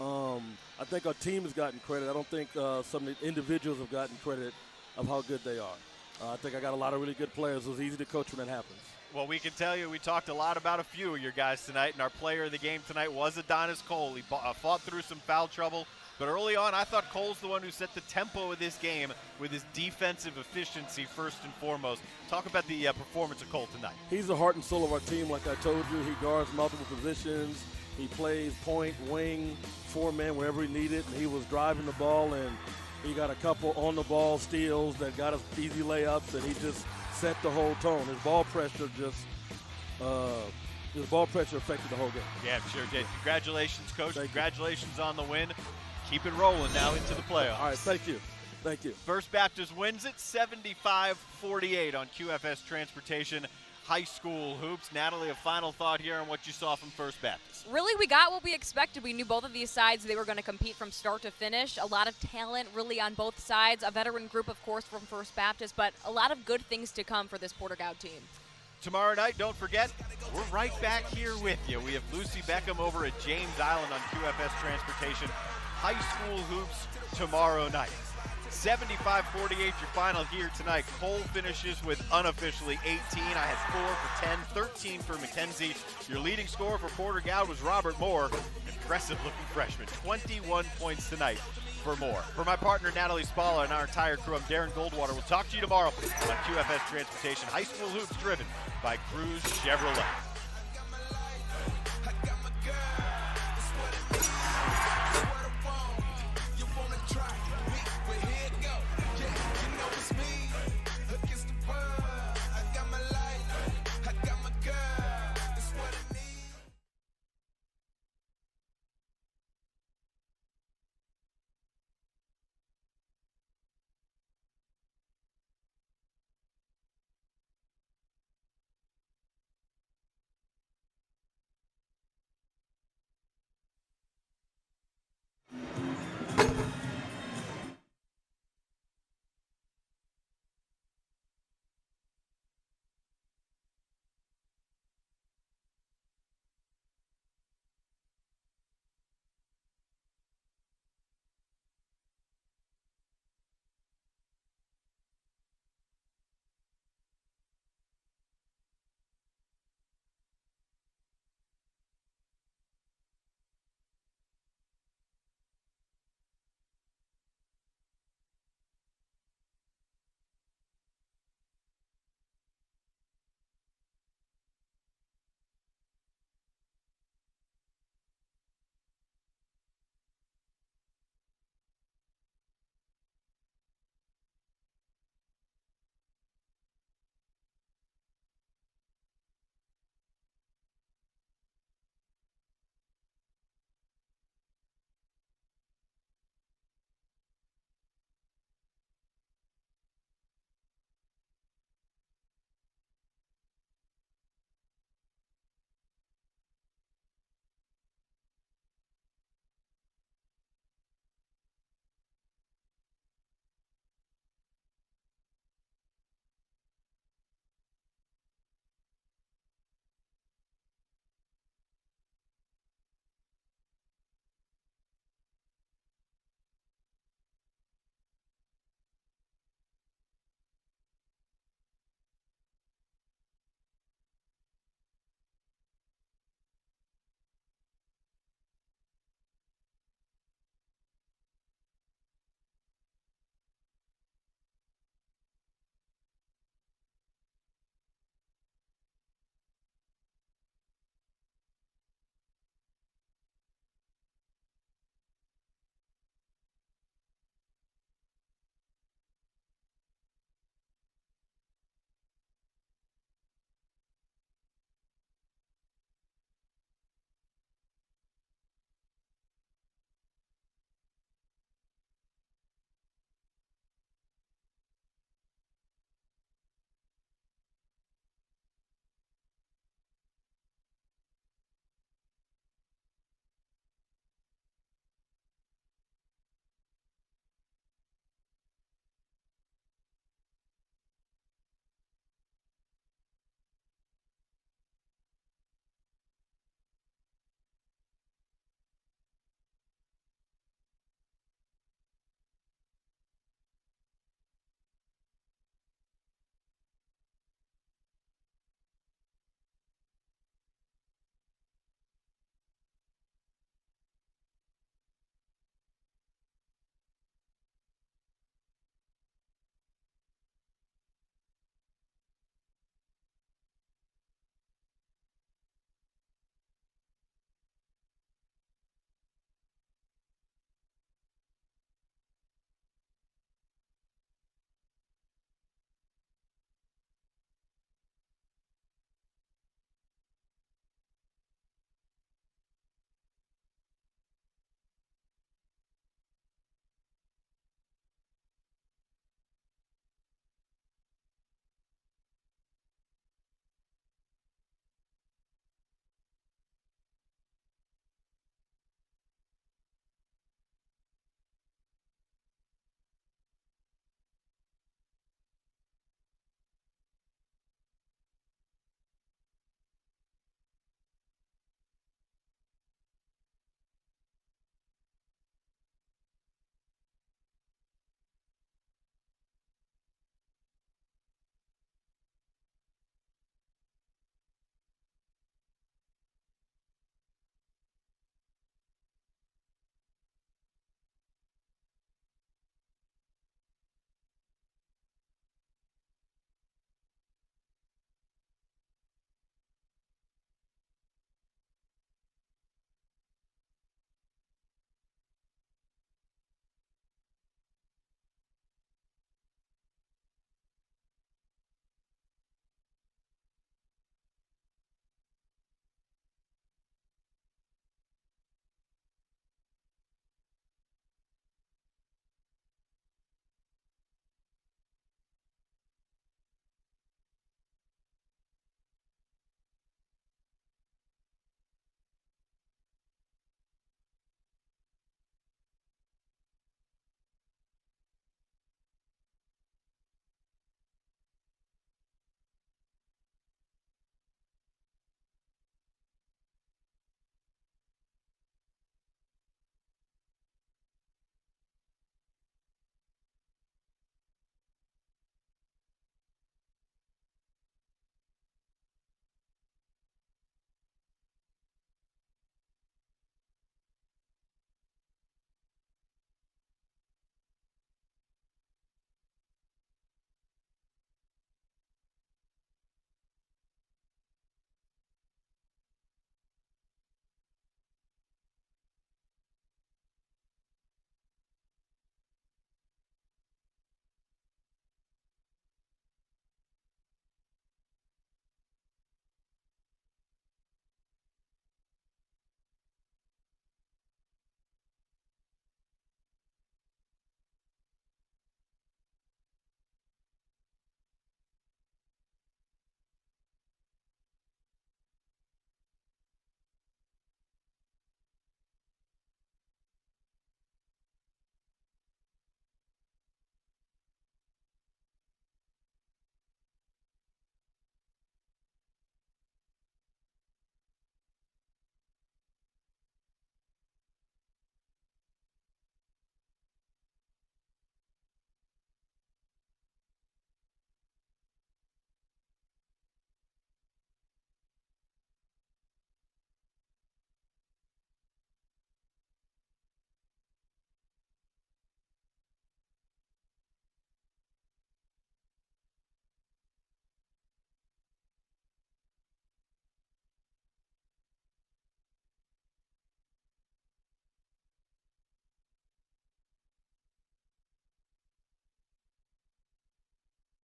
I think our team has gotten credit. I don't think some of the individuals have gotten credit of how good they are. I think I got a lot of really good players. It was easy to coach when that happens. Well, we can tell you we talked a lot about a few of your guys tonight, and our player of the game tonight was Adonis Cole. He fought through some foul trouble, but early on I thought Cole's the one who set the tempo of this game with his defensive efficiency first and foremost. Talk about the performance of Cole tonight. He's the heart and soul of our team, like I told you. He guards multiple positions. He plays point, wing, 4-man wherever he needed, and he was driving the ball, and he got a couple on-the-ball steals that got us easy layups, and he just set the whole tone. His ball pressure affected the whole game. Yeah, sure did. Congratulations, Coach. Congratulations on the win. Keep it rolling now into the playoffs. All right, thank you. Thank you. First Baptist wins it 75-48 on QFS Transportation High School Hoops. Natalie, a final thought here on what you saw from First Baptist. Really, we got what we expected. We knew both of these sides, they were going to compete from start to finish. A lot of talent really on both sides. A veteran group, of course, from First Baptist, but a lot of good things to come for this Porter-Gaud team. Tomorrow night, don't forget, we're right back here with you. We have Lucy Beckham over at James Island on QFS Transportation High School Hoops tomorrow night. 75-48 your final here tonight. Cole finishes with unofficially 18. I had 4 for 10, 13 for Mackenzie. Your leading scorer for Porter-Gaud was Robert Moore. Impressive-looking freshman. 21 points tonight for Moore. For my partner, Natalie Spalla, and our entire crew, I'm Darren Goldwater. We'll talk to you tomorrow on QFS Transportation High School Hoops, driven by Cruz Chevrolet.